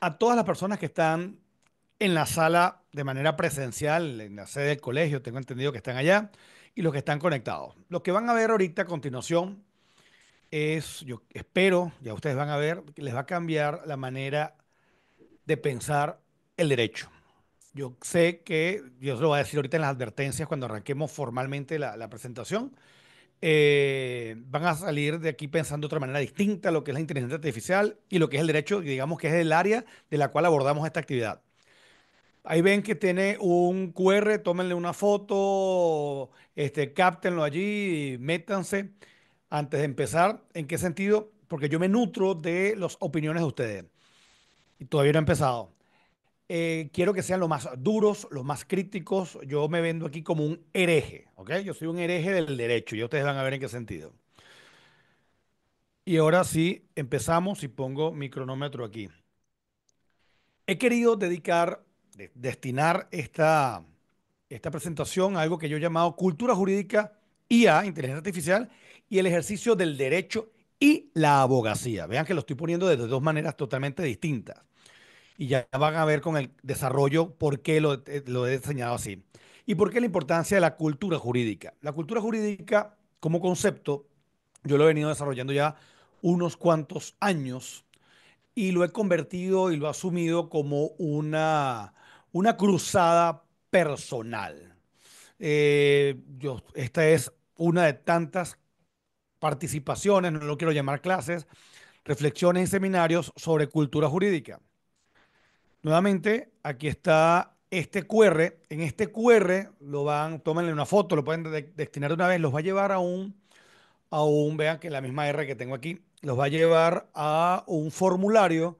A todas las personas que están en la sala de manera presencial, en la sede del colegio, tengo entendido que están allá, y los que están conectados. Lo que van a ver ahorita a continuación es, yo espero, ya ustedes van a ver, que les va a cambiar la manera de pensar el derecho. Yo sé que, yo se lo voy a decir ahorita en las advertencias cuando arranquemos formalmente la presentación, van a salir de aquí pensando de otra manera distinta a lo que es la inteligencia artificial y lo que es el derecho, digamos que es el área de la cual abordamos esta actividad. Ahí ven que tiene un QR, tómenle una foto, cáptenlo allí, métanse antes de empezar. ¿En qué sentido? Porque yo me nutro de las opiniones de ustedes y todavía no he empezado. Quiero que sean los más duros, los más críticos. Yo me vendo aquí como un hereje, ¿ok? Yo soy un hereje del derecho y ustedes van a ver en qué sentido. Y ahora sí, empezamos y pongo mi cronómetro aquí. He querido destinar esta presentación a algo que yo he llamado cultura jurídica, IA, inteligencia artificial, y el ejercicio del derecho y la abogacía. Vean que lo estoy poniendo de dos maneras totalmente distintas. Y ya van a ver con el desarrollo por qué lo he diseñado así. Y por qué la importancia de la cultura jurídica. La cultura jurídica como concepto, yo lo he venido desarrollando ya unos cuantos años y lo he convertido y lo he asumido como una cruzada personal. Esta es una de tantas participaciones, no lo quiero llamar clases, reflexiones y seminarios sobre cultura jurídica. Nuevamente, aquí está este QR. En este QR tómenle una foto, lo pueden destinar de una vez, los va a llevar vean que la misma R que tengo aquí, los va a llevar a un formulario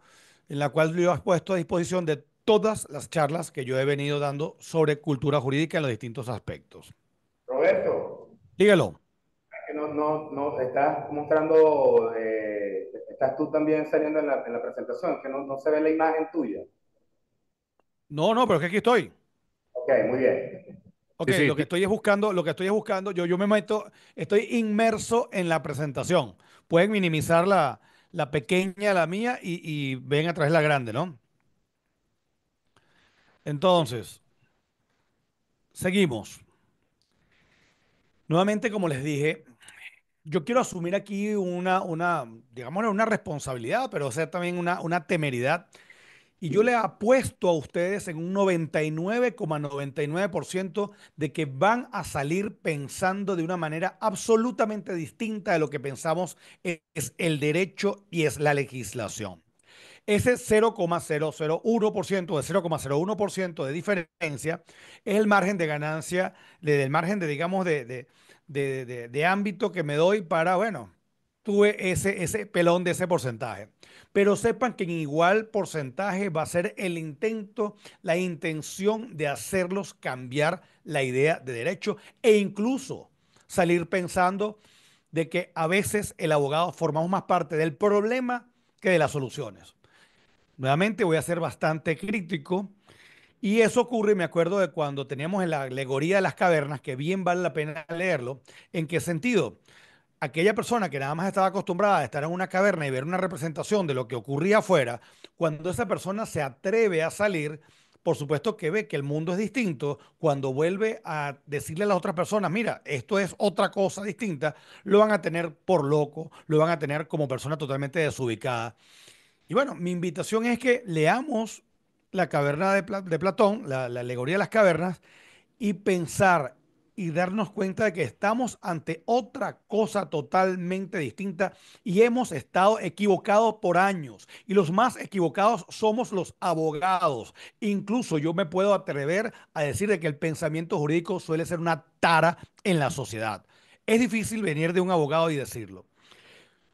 en la cual yo he puesto a disposición de todas las charlas que yo he venido dando sobre cultura jurídica en los distintos aspectos. Roberto, Dígalo. que no estás mostrando, estás tú también saliendo en la presentación, que no se ve la imagen tuya. No, no, pero es que aquí estoy. Ok, muy bien. Ok, Sí, sí, lo que estoy es buscando, lo que estoy es buscando, yo me meto, estoy inmerso en la presentación. Pueden minimizar la pequeña, la mía, y ven a través de la grande, ¿no? Entonces, seguimos. Nuevamente, como les dije, yo quiero asumir aquí digamos, una responsabilidad, pero ser también una temeridad. Y yo le apuesto a ustedes en un 99,99% de que van a salir pensando de una manera absolutamente distinta de lo que pensamos es el derecho y es la legislación. Ese 0,001% de 0,01% de diferencia es el margen de ganancia, del margen de, digamos, de ámbito que me doy para, bueno, tuve ese pelón de ese porcentaje. Pero sepan que en igual porcentaje va a ser el intento, la intención de hacerlos cambiar la idea de derecho e incluso salir pensando de que a veces el abogado formamos más parte del problema que de las soluciones. Nuevamente voy a ser bastante crítico y eso ocurre, me acuerdo de cuando teníamos en la alegoría de las cavernas, que bien vale la pena leerlo. ¿En qué sentido? Aquella persona que nada más estaba acostumbrada a estar en una caverna y ver una representación de lo que ocurría afuera, cuando esa persona se atreve a salir, por supuesto que ve que el mundo es distinto, cuando vuelve a decirle a las otras personas, mira, esto es otra cosa distinta, lo van a tener por loco, lo van a tener como persona totalmente desubicada. Y bueno, mi invitación es que leamos la caverna de Platón, la alegoría de las cavernas, y pensar y darnos cuenta de que estamos ante otra cosa totalmente distinta y hemos estado equivocados por años. Y los más equivocados somos los abogados. Incluso yo me puedo atrever a decir de que el pensamiento jurídico suele ser una tara en la sociedad. Es difícil venir de un abogado y decirlo.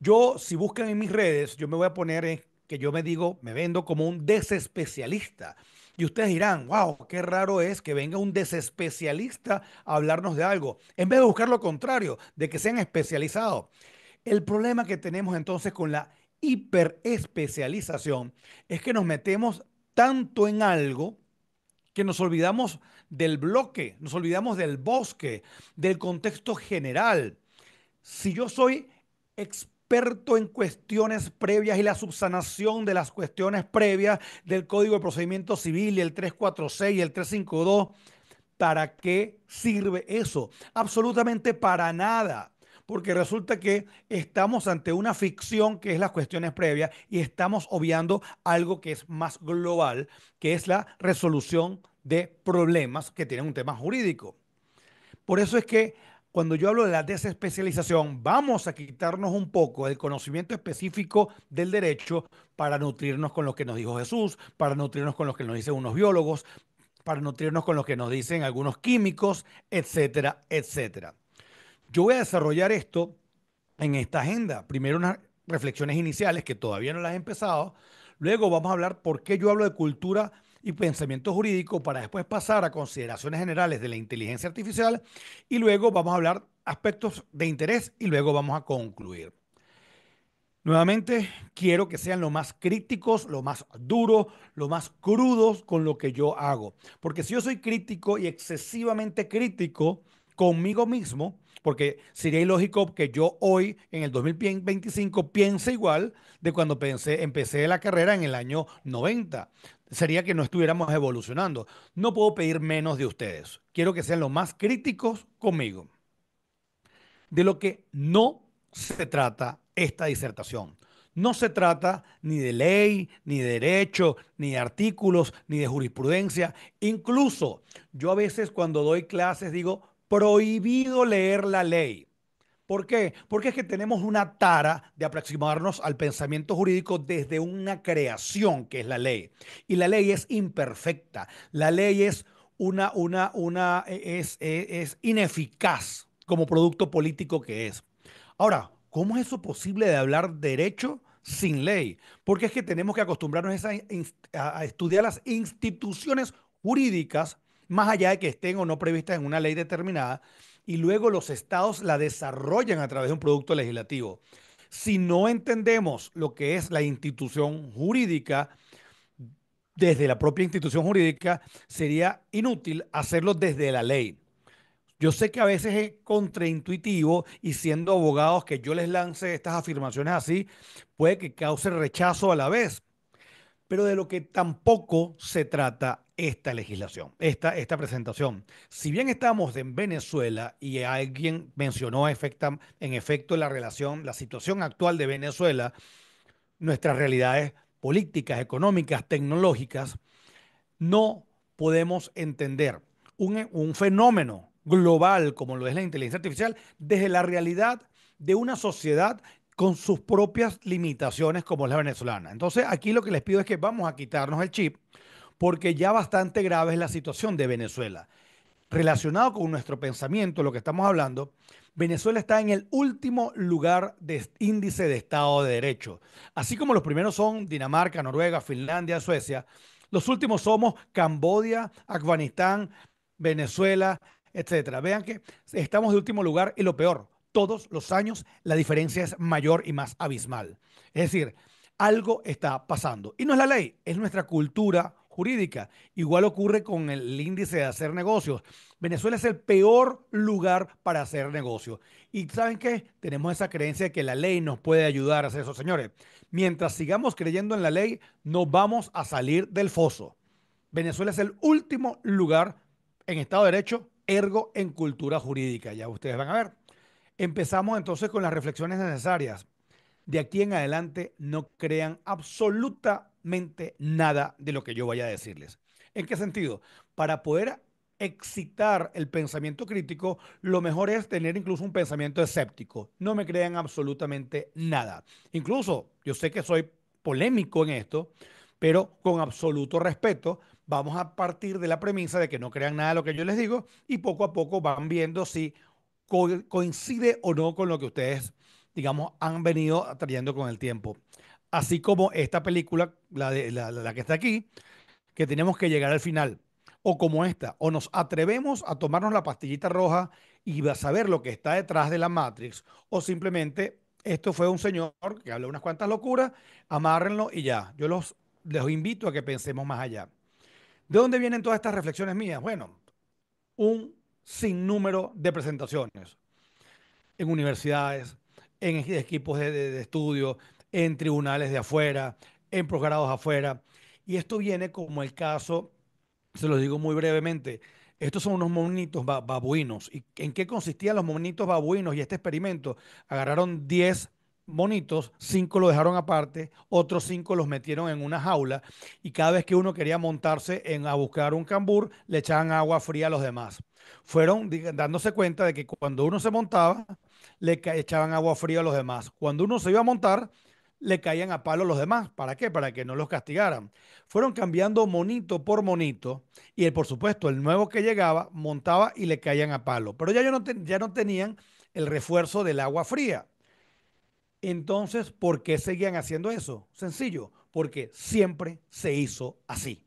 Yo, si buscan en mis redes, yo me voy a poner que yo me digo, me vendo como un desespecialista. Y ustedes dirán, wow, qué raro es que venga un desespecialista a hablarnos de algo, en vez de buscar lo contrario, de que sean especializados. El problema que tenemos entonces con la hiperespecialización es que nos metemos tanto en algo que nos olvidamos del bloque, nos olvidamos del bosque, del contexto general. Si yo soy experto experto en cuestiones previas y la subsanación de las cuestiones previas del Código de Procedimiento Civil y el 346 y el 352. ¿Para qué sirve eso? Absolutamente para nada. Porque resulta que estamos ante una ficción que es las cuestiones previas y estamos obviando algo que es más global, que es la resolución de problemas que tienen un tema jurídico. Por eso es que cuando yo hablo de la desespecialización, vamos a quitarnos un poco del conocimiento específico del derecho para nutrirnos con lo que nos dijo Jesús, para nutrirnos con lo que nos dicen unos biólogos, para nutrirnos con lo que nos dicen algunos químicos, etcétera, etcétera. Yo voy a desarrollar esto en esta agenda. Primero unas reflexiones iniciales que todavía no las he empezado. Luego vamos a hablar por qué yo hablo de cultura y pensamiento jurídico para después pasar a consideraciones generales de la inteligencia artificial y luego vamos a hablar aspectos de interés y luego vamos a concluir. Nuevamente, quiero que sean lo más críticos, lo más duros, lo más crudos con lo que yo hago. Porque si yo soy crítico y excesivamente crítico conmigo mismo, porque sería ilógico que yo hoy, en el 2025, piense igual de cuando empecé la carrera en el año 90. Sería que no estuviéramos evolucionando. No puedo pedir menos de ustedes. Quiero que sean lo más críticos conmigo. De lo que no se trata esta disertación. No se trata ni de ley, ni de derecho, ni de artículos, ni de jurisprudencia. Incluso yo a veces cuando doy clases digo, prohibido leer la ley. ¿Por qué? Porque es que tenemos una tara de aproximarnos al pensamiento jurídico desde una creación que es la ley. Y la ley es imperfecta. La ley es es ineficaz como producto político que es. Ahora, ¿cómo es eso posible de hablar derecho sin ley? Porque es que tenemos que acostumbrarnos a estudiar las instituciones jurídicas, más allá de que estén o no previstas en una ley determinada, y luego los estados la desarrollan a través de un producto legislativo. Si no entendemos lo que es la institución jurídica, desde la propia institución jurídica, sería inútil hacerlo desde la ley. Yo sé que a veces es contraintuitivo y siendo abogados que yo les lance estas afirmaciones así, puede que cause rechazo a la vez, pero de lo que tampoco se trata esta legislación, esta presentación. Si bien estamos en Venezuela y alguien mencionó en efecto la relación, la situación actual de Venezuela, nuestras realidades políticas, económicas, tecnológicas, no podemos entender un fenómeno global como lo es la inteligencia artificial desde la realidad de una sociedad con sus propias limitaciones como es la venezolana. Entonces aquí lo que les pido es que vamos a quitarnos el chip porque ya bastante grave es la situación de Venezuela. Relacionado con nuestro pensamiento, lo que estamos hablando, Venezuela está en el último lugar de índice de Estado de Derecho. Así como los primeros son Dinamarca, Noruega, Finlandia, Suecia, los últimos somos Camboya, Afganistán, Venezuela, etcétera. Vean que estamos de último lugar y lo peor, todos los años la diferencia es mayor y más abismal. Es decir, algo está pasando. Y no es la ley, es nuestra cultura jurídica. Igual ocurre con el índice de hacer negocios. Venezuela es el peor lugar para hacer negocios. ¿Y saben qué? Tenemos esa creencia de que la ley nos puede ayudar a hacer eso, señores. Mientras sigamos creyendo en la ley, no vamos a salir del foso. Venezuela es el último lugar en Estado de Derecho, ergo en cultura jurídica. Ya ustedes van a ver. Empezamos entonces con las reflexiones necesarias. De aquí en adelante no crean absolutamente nada de lo que yo vaya a decirles. ¿En qué sentido? Para poder excitar el pensamiento crítico, lo mejor es tener incluso un pensamiento escéptico. No me crean absolutamente nada. Incluso yo sé que soy polémico en esto, pero con absoluto respeto vamos a partir de la premisa de que no crean nada de lo que yo les digo y poco a poco van viendo si coincide o no con lo que ustedes, digamos, han venido trayendo con el tiempo. Así como esta película, la que está aquí, que tenemos que llegar al final. O como esta, o nos atrevemos a tomarnos la pastillita roja y a saber lo que está detrás de la Matrix, o simplemente esto fue un señor que habla unas cuantas locuras, amárrenlo y ya. Les invito a que pensemos más allá. ¿De dónde vienen todas estas reflexiones mías? Bueno, un sinnúmero de presentaciones en universidades, en equipos de estudio, en tribunales de afuera, en posgrados afuera. Y esto viene como el caso, se los digo muy brevemente. Estos son unos monitos babuinos. ¿Y en qué consistían los monitos babuinos y este experimento? Agarraron 10 monitos, 5 los dejaron aparte, otros 5 los metieron en una jaula y cada vez que uno quería montarse a buscar un cambur, le echaban agua fría a los demás. Fueron dándose cuenta de que cuando uno se montaba, echaban agua fría a los demás. Cuando uno se iba a montar, le caían a palo a los demás. ¿Para qué? Para que no los castigaran. Fueron cambiando monito por monito y por supuesto el nuevo que llegaba montaba y le caían a palo. Pero ya no tenían el refuerzo del agua fría. Entonces, ¿por qué seguían haciendo eso? Sencillo, porque siempre se hizo así.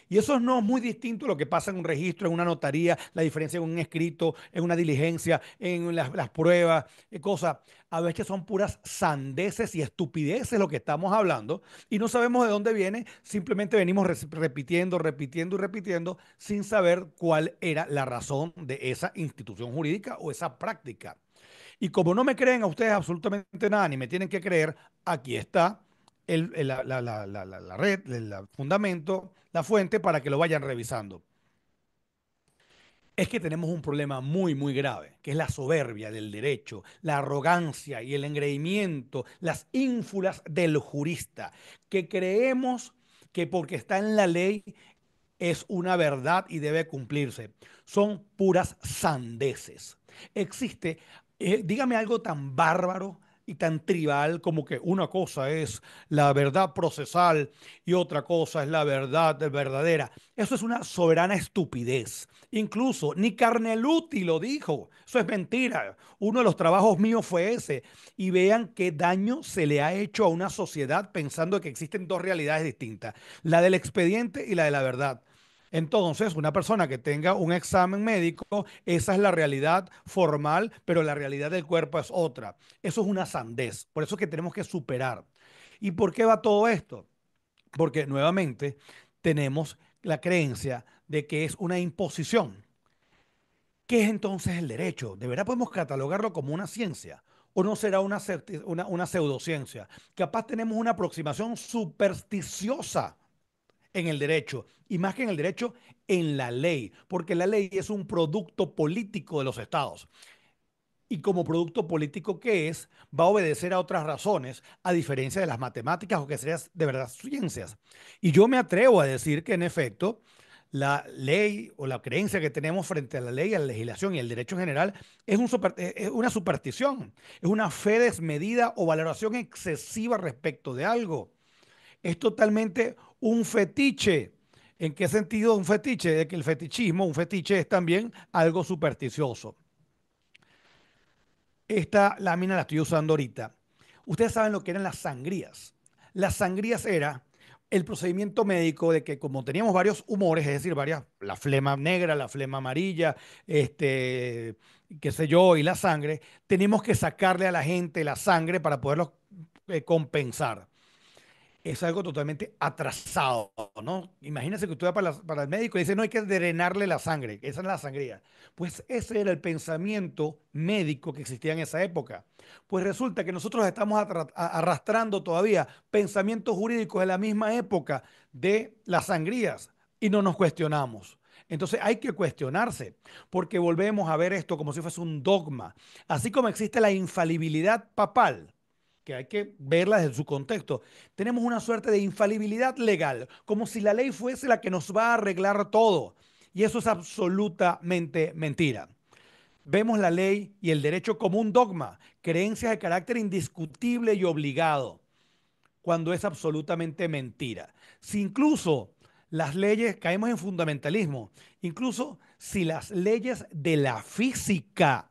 Y eso no es muy distinto a lo que pasa en un registro, en una notaría, la diferencia en un escrito, en una diligencia, en las pruebas, cosas. A veces son puras sandeces y estupideces lo que estamos hablando y no sabemos de dónde viene, simplemente venimos repitiendo, repitiendo y repitiendo sin saber cuál era la razón de esa institución jurídica o esa práctica. Y como no me creen a ustedes absolutamente nada, ni me tienen que creer, aquí está la red, el fundamento, la fuente para que lo vayan revisando. Es que tenemos un problema muy, muy grave, que es la soberbia del derecho, la arrogancia y el engreimiento, las ínfulas del jurista, que creemos que porque está en la ley es una verdad y debe cumplirse. Son puras sandeces. Existe, dígame algo tan bárbaro y tan tribal como que una cosa es la verdad procesal y otra cosa es la verdad verdadera. Eso es una soberana estupidez. Incluso ni Carneluti lo dijo. Eso es mentira. Uno de los trabajos míos fue ese. Y vean qué daño se le ha hecho a una sociedad pensando que existen dos realidades distintas, la del expediente y la de la verdad. Entonces, una persona que tenga un examen médico, esa es la realidad formal, pero la realidad del cuerpo es otra. Eso es una sandez. Por eso es que tenemos que superar. ¿Y por qué va todo esto? Porque nuevamente tenemos la creencia de que es una imposición. ¿Qué es entonces el derecho? ¿De verdad podemos catalogarlo como una ciencia? ¿O no será una pseudociencia? Capaz tenemos una aproximación supersticiosa en el derecho, y más que en el derecho, en la ley, porque la ley es un producto político de los estados. Y como producto político que es, va a obedecer a otras razones, a diferencia de las matemáticas o que sean de verdad ciencias. Y yo me atrevo a decir que en efecto, la ley o la creencia que tenemos frente a la ley, a la legislación y al derecho en general es una superstición, es una fe desmedida o valoración excesiva respecto de algo. Es totalmente un fetiche. ¿En qué sentido un fetiche? De que el fetichismo, un fetiche es también algo supersticioso. Esta lámina la estoy usando ahorita. Ustedes saben lo que eran las sangrías. Las sangrías era el procedimiento médico de que como teníamos varios humores, es decir, varias, la flema negra, la flema amarilla, qué sé yo, y la sangre, teníamos que sacarle a la gente la sangre para poderlos compensar. Es algo totalmente atrasado, ¿no? Imagínense que usted va para el médico y dice, no hay que drenarle la sangre, esa es la sangría. Pues ese era el pensamiento médico que existía en esa época. Pues resulta que nosotros estamos arrastrando todavía pensamientos jurídicos de la misma época de las sangrías y no nos cuestionamos. Entonces hay que cuestionarse, porque volvemos a ver esto como si fuese un dogma. Así como existe la infalibilidad papal, que hay que verla desde su contexto. Tenemos una suerte de infalibilidad legal, como si la ley fuese la que nos va a arreglar todo. Y eso es absolutamente mentira. Vemos la ley y el derecho como un dogma, creencias de carácter indiscutible y obligado, cuando es absolutamente mentira. Si incluso las leyes, caemos en fundamentalismo, incluso si las leyes de la física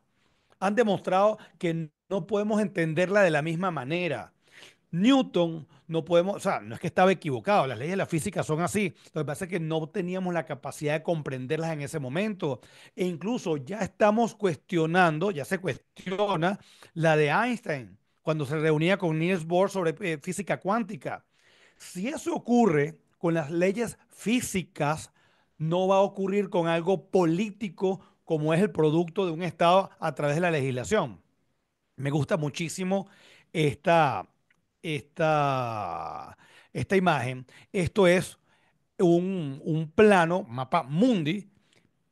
han demostrado que no podemos entenderla de la misma manera. Newton no podemos, o sea, no es que estaba equivocado, las leyes de la física son así. Lo que pasa es que no teníamos la capacidad de comprenderlas en ese momento. E incluso ya estamos cuestionando, ya se cuestiona la de Einstein, cuando se reunía con Niels Bohr sobre física cuántica. Si eso ocurre con las leyes físicas, no va a ocurrir con algo político como es el producto de un Estado a través de la legislación. Me gusta muchísimo esta, esta imagen. Esto es un plano, mapa mundi,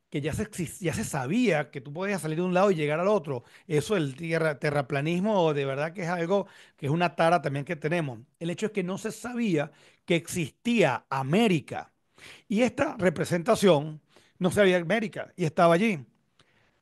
que ya se sabía que tú podías salir de un lado y llegar al otro. Eso el terraplanismo, de verdad que es algo que es una tara también que tenemos. El hecho es que no se sabía que existía América. Y esta representación no sabía América y estaba allí.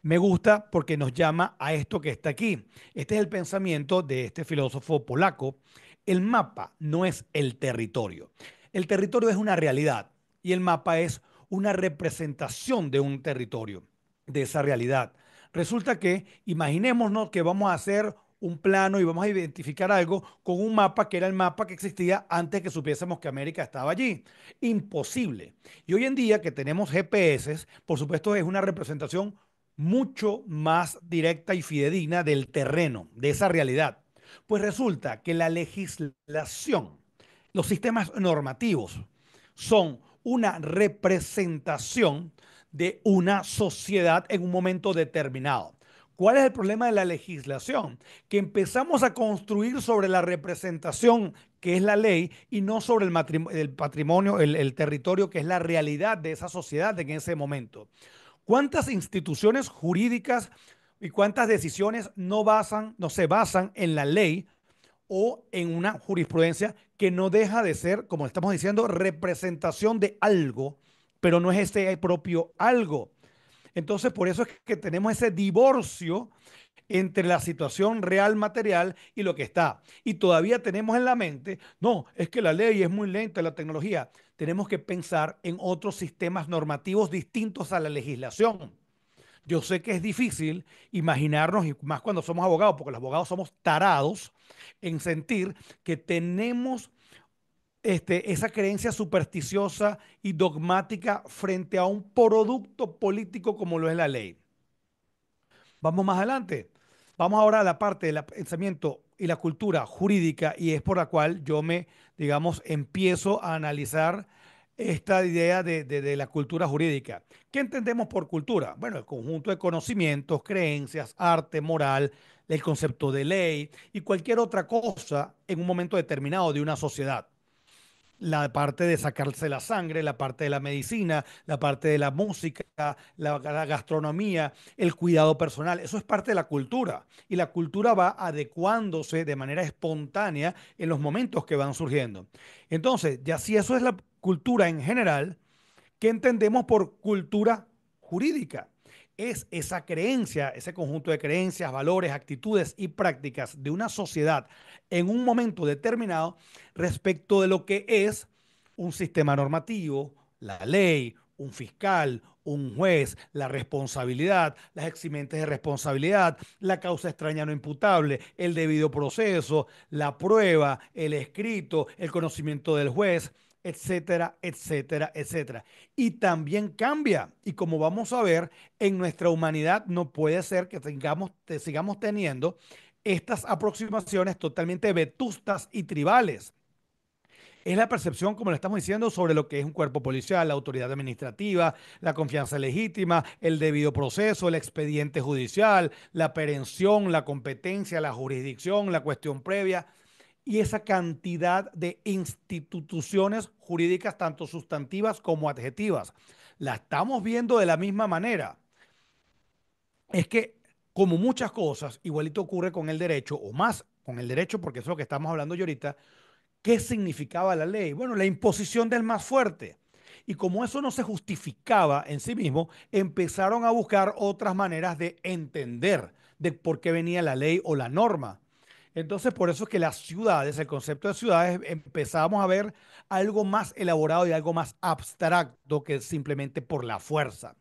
Me gusta porque nos llama a esto que está aquí. Este es el pensamiento de este filósofo polaco. El mapa no es el territorio. El territorio es una realidad y el mapa es una representación de un territorio, de esa realidad. Resulta que imaginémonos que vamos a hacer un plano y vamos a identificar algo con un mapa que era el mapa que existía antes que supiésemos que América estaba allí. Imposible. Y hoy en día que tenemos GPS, por supuesto es una representación mucho más directa y fidedigna del terreno, de esa realidad. Pues resulta que la legislación, los sistemas normativos, son una representación de una sociedad en un momento determinado. ¿Cuál es el problema de la legislación? Que empezamos a construir sobre la representación que es la ley y no sobre el patrimonio, el territorio que es la realidad de esa sociedad en ese momento. ¿Cuántas instituciones jurídicas y cuántas decisiones no se basan en la ley o en una jurisprudencia que no deja de ser, como estamos diciendo, representación de algo, pero no es ese propio algo? Entonces, por eso es que tenemos ese divorcio entre la situación real material y lo que está. Y todavía tenemos en la mente, no, es que la ley es muy lenta, la tecnología. Tenemos que pensar en otros sistemas normativos distintos a la legislación. Yo sé que es difícil imaginarnos, y más cuando somos abogados, porque los abogados somos tarados en sentir que tenemos esa creencia supersticiosa y dogmática frente a un producto político como lo es la ley. Vamos más adelante. Vamos ahora a la parte del pensamiento y la cultura jurídica y es por la cual yo digamos, empiezo a analizar esta idea de la cultura jurídica. ¿Qué entendemos por cultura? Bueno, el conjunto de conocimientos, creencias, arte, moral, el concepto de ley y cualquier otra cosa en un momento determinado de una sociedad. La parte de sacarse la sangre, la parte de la medicina, la parte de la música, la gastronomía, el cuidado personal. Eso es parte de la cultura. Y la cultura va adecuándose de manera espontánea en los momentos que van surgiendo. Entonces, ya si eso es la cultura en general, ¿qué entendemos por cultura jurídica? Es esa creencia, ese conjunto de creencias, valores, actitudes y prácticas de una sociedad en un momento determinado respecto de lo que es un sistema normativo, la ley, un fiscal, un juez, la responsabilidad, las eximentes de responsabilidad, la causa extraña no imputable, el debido proceso, la prueba, el escrito, el conocimiento del juez, etcétera, etcétera, etcétera. Y también cambia. Y como vamos a ver, en nuestra humanidad no puede ser que sigamos teniendo estas aproximaciones totalmente vetustas y tribales. Es la percepción, como le estamos diciendo, sobre lo que es un cuerpo policial, la autoridad administrativa, la confianza legítima, el debido proceso, el expediente judicial, la aprehensión, la competencia, la jurisdicción, la cuestión previa y esa cantidad de instituciones jurídicas, tanto sustantivas como adjetivas. La estamos viendo de la misma manera. Es que, como muchas cosas, igualito ocurre con el derecho, o más con el derecho, porque eso es lo que estamos hablando yo ahorita. ¿Qué significaba la ley? Bueno, la imposición del más fuerte. Y como eso no se justificaba en sí mismo, empezaron a buscar otras maneras de entender de por qué venía la ley o la norma. Entonces, por eso es que las ciudades, el concepto de ciudades, empezamos a ver algo más elaborado y algo más abstracto que simplemente por la fuerza.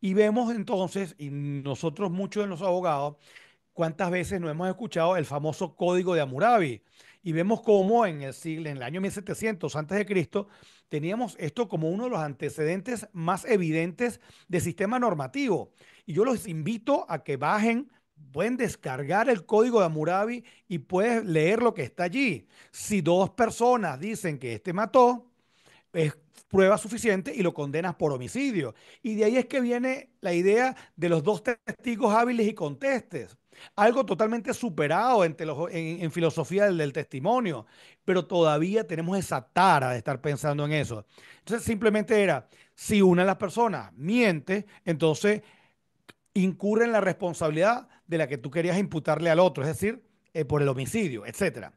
Y vemos entonces, y nosotros muchos de los abogados, cuántas veces no hemos escuchado el famoso Código de Hammurabi. Y vemos cómo en el año 1700 antes de Cristo teníamos esto como uno de los antecedentes más evidentes de sistema normativo. Y yo los invito a que bajen, pueden descargar el Código de Hammurabi y pueden leer lo que está allí. Si dos personas dicen que este mató, es prueba suficiente y lo condenas por homicidio. Y de ahí es que viene la idea de los dos testigos hábiles y contestes. Algo totalmente superado en filosofía del testimonio, pero todavía tenemos esa tara de estar pensando en eso. Entonces simplemente era, si una de las personas miente, entonces incurre en la responsabilidad de la que tú querías imputarle al otro, es decir, por el homicidio, etcétera.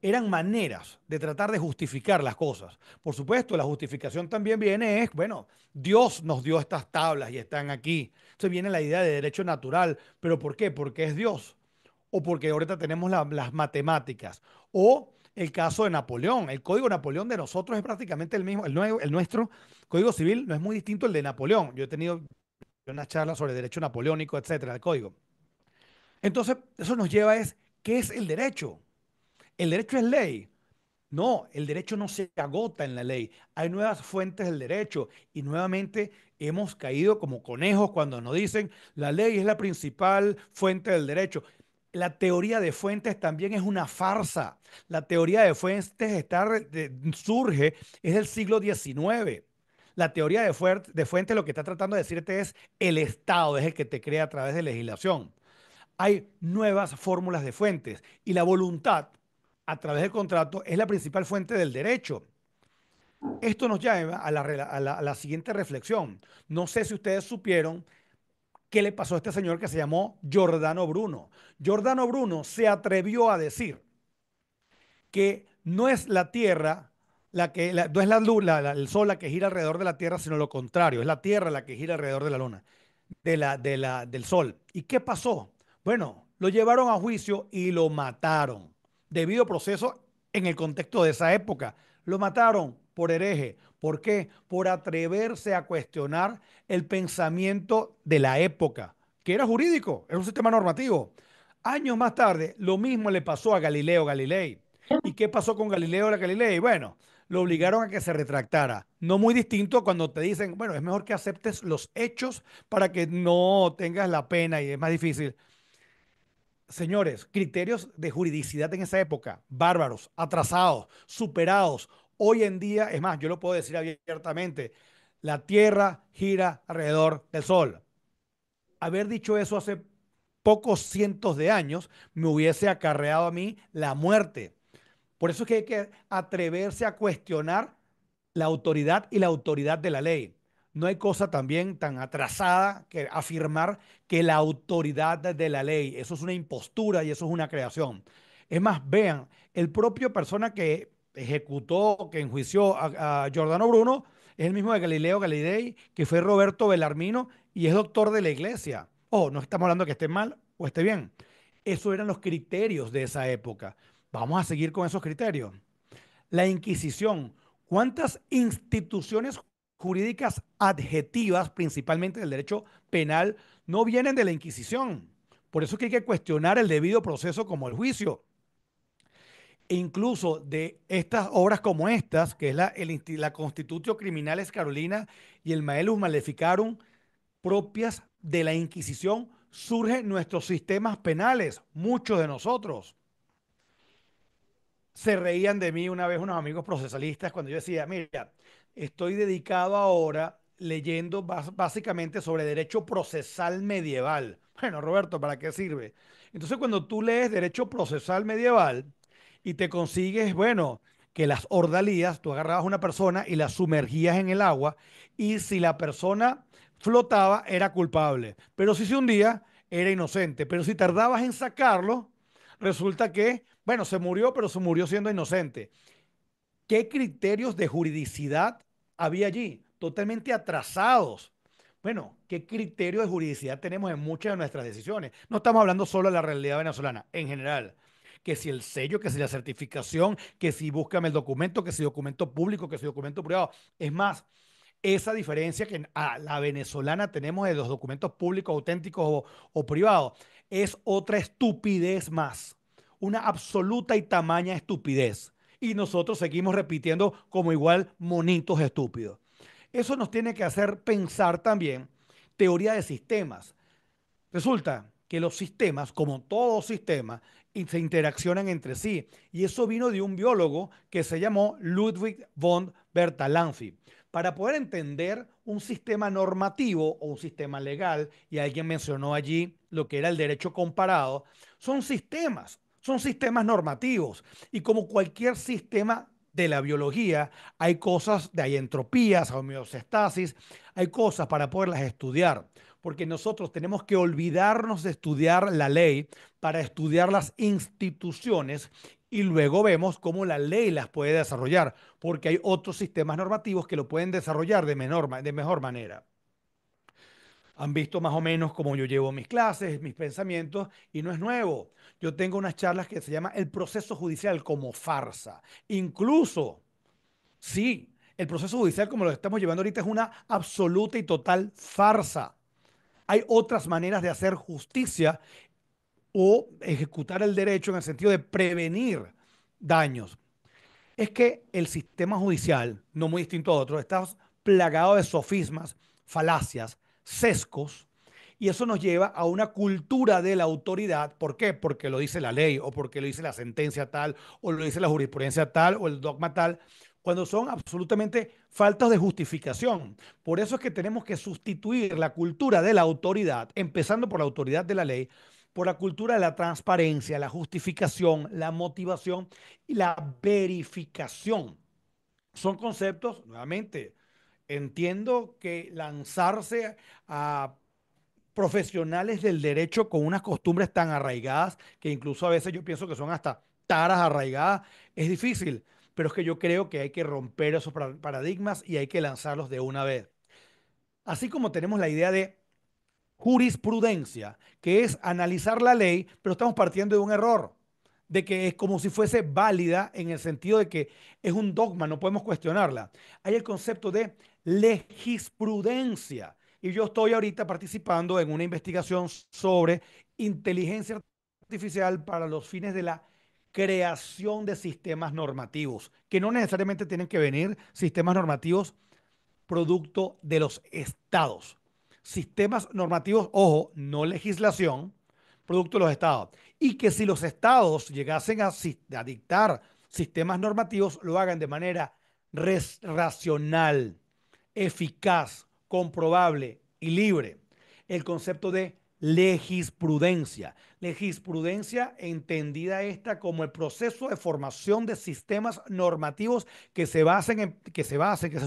Eran maneras de tratar de justificar las cosas. Por supuesto, la justificación también viene es, bueno, Dios nos dio estas tablas y están aquí. Entonces viene la idea de derecho natural. ¿Pero por qué? Porque es Dios. O porque ahorita tenemos las matemáticas. O el caso de Napoleón. El código Napoleón de nosotros es prácticamente el mismo. El nuestro código civil no es muy distinto al de Napoleón. Yo he tenido una charla sobre derecho napoleónico, etcétera, el código. Entonces, eso nos lleva es, ¿qué es el derecho? El derecho es ley. No, el derecho no se agota en la ley. Hay nuevas fuentes del derecho y nuevamente hemos caído como conejos cuando nos dicen la ley es la principal fuente del derecho. La teoría de fuentes también es una farsa. La teoría de fuentes surge, es del siglo XIX. La teoría de fuentes lo que está tratando de decirte es el Estado es el que te crea a través de legislación. Hay nuevas fórmulas de fuentes y la voluntad a través del contrato es la principal fuente del derecho. Esto nos lleva a la siguiente reflexión. No sé si ustedes supieron qué le pasó a este señor que se llamó Giordano Bruno. Giordano Bruno se atrevió a decir que no es la Tierra no es la luz, el Sol la que gira alrededor de la Tierra, sino lo contrario, es la Tierra la que gira alrededor de la Luna. Del Sol. ¿Y qué pasó? Bueno, lo llevaron a juicio y lo mataron. Debido a proceso en el contexto de esa época. Lo mataron por hereje. ¿Por qué? Por atreverse a cuestionar el pensamiento de la época, que era jurídico, era un sistema normativo. Años más tarde, lo mismo le pasó a Galileo Galilei. ¿Y qué pasó con Galileo Galilei? Bueno, lo obligaron a que se retractara. No muy distinto a cuando te dicen, bueno, es mejor que aceptes los hechos para que no tengas la pena y es más difícil. Señores, criterios de juridicidad en esa época, bárbaros, atrasados, superados. Hoy en día, es más, yo lo puedo decir abiertamente, la Tierra gira alrededor del Sol. Haber dicho eso hace pocos cientos de años me hubiese acarreado a mí la muerte. Por eso es que hay que atreverse a cuestionar la autoridad y la autoridad de la ley. No hay cosa también tan atrasada que afirmar que la autoridad de la ley, eso es una impostura y eso es una creación. Es más, vean, el propio persona que ejecutó, que enjuició a Giordano Bruno, es el mismo de Galileo Galilei, que fue Roberto Bellarmino y es doctor de la iglesia. Oh, no estamos hablando de que esté mal o esté bien. Esos eran los criterios de esa época. Vamos a seguir con esos criterios. La Inquisición. ¿Cuántas instituciones jurídicas adjetivas, principalmente del derecho penal, no vienen de la Inquisición? Por eso es que hay que cuestionar el debido proceso como el juicio. E incluso de estas obras como estas, que es la Constitutio Criminalis Carolina y el Maelus Maleficarum, propias de la Inquisición, surgen nuestros sistemas penales, muchos de nosotros. Se reían de mí una vez unos amigos procesalistas cuando yo decía, mira, estoy dedicado ahora leyendo básicamente sobre derecho procesal medieval. Bueno, Roberto, ¿para qué sirve? Entonces, cuando tú lees derecho procesal medieval y te consigues, bueno, que las ordalías, tú agarrabas a una persona y la sumergías en el agua y si la persona flotaba, era culpable. Pero si se hundía, era inocente. Pero si tardabas en sacarlo, resulta que bueno, se murió, pero se murió siendo inocente. ¿Qué criterios de juridicidad había allí? Totalmente atrasados. Bueno, ¿qué criterio de juridicidad tenemos en muchas de nuestras decisiones? No estamos hablando solo de la realidad venezolana, en general. Que si el sello, que si la certificación, que si búscame el documento, que si documento público, que si documento privado. Es más, esa diferencia que a la venezolana tenemos de los documentos públicos, auténticos o privados, es otra estupidez más, una absoluta y tamaña estupidez. Y nosotros seguimos repitiendo como igual monitos estúpidos. Eso nos tiene que hacer pensar también teoría de sistemas. Resulta que los sistemas, como todo sistema, y se interaccionan entre sí. Y eso vino de un biólogo que se llamó Ludwig von Bertalanffy. Para poder entender un sistema normativo o un sistema legal, y alguien mencionó allí lo que era el derecho comparado, son sistemas normativos. Y como cualquier sistema de la biología, hay entropías, hay homeostasis, hay cosas para poderlas estudiar, porque nosotros tenemos que olvidarnos de estudiar la ley para estudiar las instituciones y luego vemos cómo la ley las puede desarrollar, porque hay otros sistemas normativos que lo pueden desarrollar de mejor manera. Han visto más o menos cómo yo llevo mis clases, mis pensamientos, y no es nuevo. Yo tengo unas charlas que se llama el proceso judicial como farsa. Incluso, sí, el proceso judicial como lo estamos llevando ahorita es una absoluta y total farsa. Hay otras maneras de hacer justicia o ejecutar el derecho en el sentido de prevenir daños. Es que el sistema judicial, no muy distinto a otros, está plagado de sofismas, falacias, sesgos, y eso nos lleva a una cultura de la autoridad. ¿Por qué? Porque lo dice la ley, o porque lo dice la sentencia tal, o lo dice la jurisprudencia tal, o el dogma tal, cuando son absolutamente faltas de justificación. Por eso es que tenemos que sustituir la cultura de la autoridad, empezando por la autoridad de la ley, por la cultura de la transparencia, la justificación, la motivación y la verificación. Son conceptos, nuevamente, entiendo que lanzarse a profesionales del derecho con unas costumbres tan arraigadas, que incluso a veces yo pienso que son hasta taras arraigadas, es difícil, pero es que yo creo que hay que romper esos paradigmas y hay que lanzarlos de una vez. Así como tenemos la idea de jurisprudencia, que es analizar la ley, pero estamos partiendo de un error, de que es como si fuese válida en el sentido de que es un dogma, no podemos cuestionarla. Hay el concepto de legisprudencia. Y yo estoy ahorita participando en una investigación sobre inteligencia artificial para los fines de la creación de sistemas normativos, que no necesariamente tienen que venir sistemas normativos producto de los estados. Sistemas normativos, ojo, no legislación, producto de los estados. Y que si los estados llegasen a dictar sistemas normativos, lo hagan de manera racional, eficaz, comprobable y libre. El concepto de legisprudencia. Legisprudencia entendida esta como el proceso de formación de sistemas normativos que se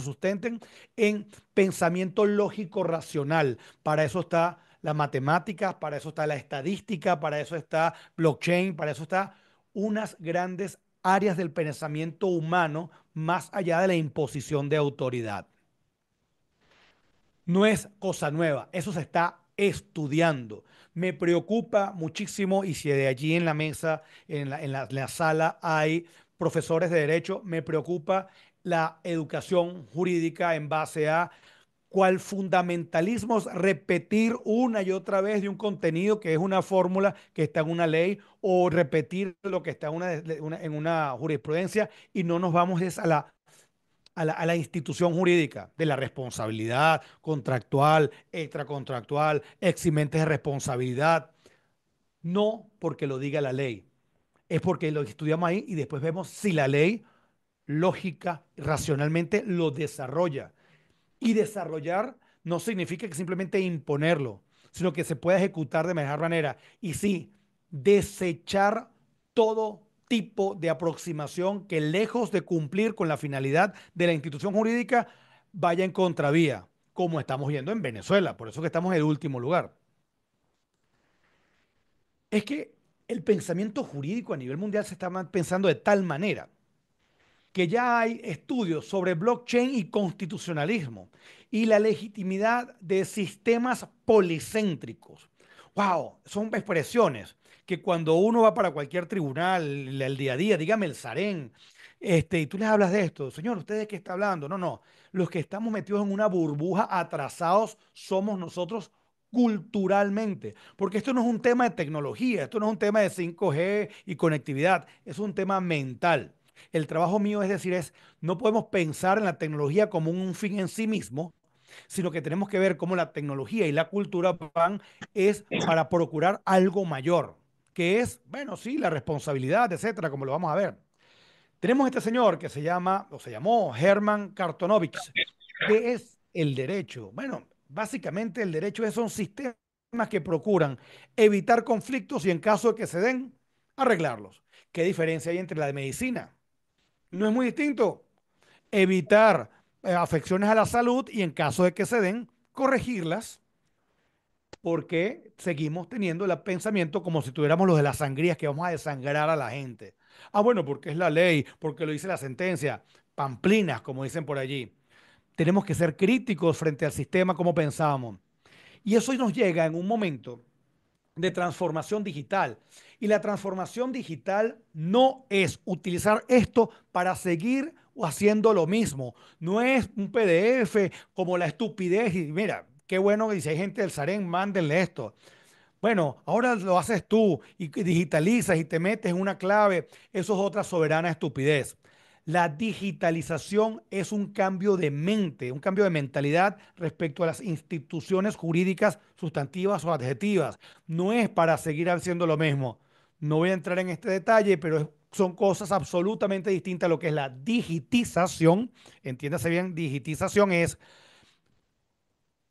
sustenten en pensamiento lógico racional. Para eso está la matemática, para eso está la estadística, para eso está blockchain, para eso está unas grandes áreas del pensamiento humano más allá de la imposición de autoridad. No es cosa nueva, eso se está estudiando. Me preocupa muchísimo y si de allí en la mesa, en la sala hay profesores de derecho, me preocupa la educación jurídica en base a cuál fundamentalismo es repetir una y otra vez de un contenido que es una fórmula que está en una ley o repetir lo que está en una jurisprudencia y no nos vamos a la institución jurídica de la responsabilidad contractual, extracontractual, eximentes de responsabilidad. No porque lo diga la ley, es porque lo estudiamos ahí y después vemos si la ley lógica, racionalmente lo desarrolla. Y desarrollar no significa que simplemente imponerlo, sino que se pueda ejecutar de mejor manera. Y sí, desechar todo tipo de aproximación que lejos de cumplir con la finalidad de la institución jurídica, vaya en contravía, como estamos viendo en Venezuela. Por eso que estamos en el último lugar. Es que el pensamiento jurídico a nivel mundial se está pensando de tal manera que ya hay estudios sobre blockchain y constitucionalismo y la legitimidad de sistemas policéntricos. Wow, son expresiones que cuando uno va para cualquier tribunal, el día a día, dígame el Sarén, y tú les hablas de esto, señor, ¿usted de qué está hablando? No, no, los que estamos metidos en una burbuja, atrasados, somos nosotros culturalmente, porque esto no es un tema de tecnología, esto no es un tema de 5G y conectividad, es un tema mental. El trabajo mío es decir, no podemos pensar en la tecnología como un fin en sí mismo, sino que tenemos que ver cómo la tecnología y la cultura van es para procurar algo mayor, que es, bueno, sí, la responsabilidad, etcétera, como lo vamos a ver. Tenemos este señor que se llama, o se llamó Herman Kartonovich. ¿Qué es el derecho? Bueno, básicamente el derecho son sistemas que procuran evitar conflictos y en caso de que se den, arreglarlos. ¿Qué diferencia hay entre la de medicina? No es muy distinto. Evitar afecciones a la salud y en caso de que se den, corregirlas porque seguimos teniendo el pensamiento como si tuviéramos los de las sangrías que vamos a desangrar a la gente. Ah, bueno, porque es la ley, porque lo dice la sentencia, pamplinas, como dicen por allí. Tenemos que ser críticos frente al sistema como pensamos. Y eso nos llega en un momento de transformación digital. Y la transformación digital no es utilizar esto para seguir haciendo lo mismo. No es un PDF como la estupidez. Y mira, qué bueno que si hay gente del Sarén, mándenle esto. Bueno, ahora lo haces tú y que digitalizas y te metes en una clave. Eso es otra soberana estupidez. La digitalización es un cambio de mente, un cambio de mentalidad respecto a las instituciones jurídicas sustantivas o adjetivas. No es para seguir haciendo lo mismo. No voy a entrar en este detalle, pero son cosas absolutamente distintas a lo que es la digitización. Entiéndase bien, digitización es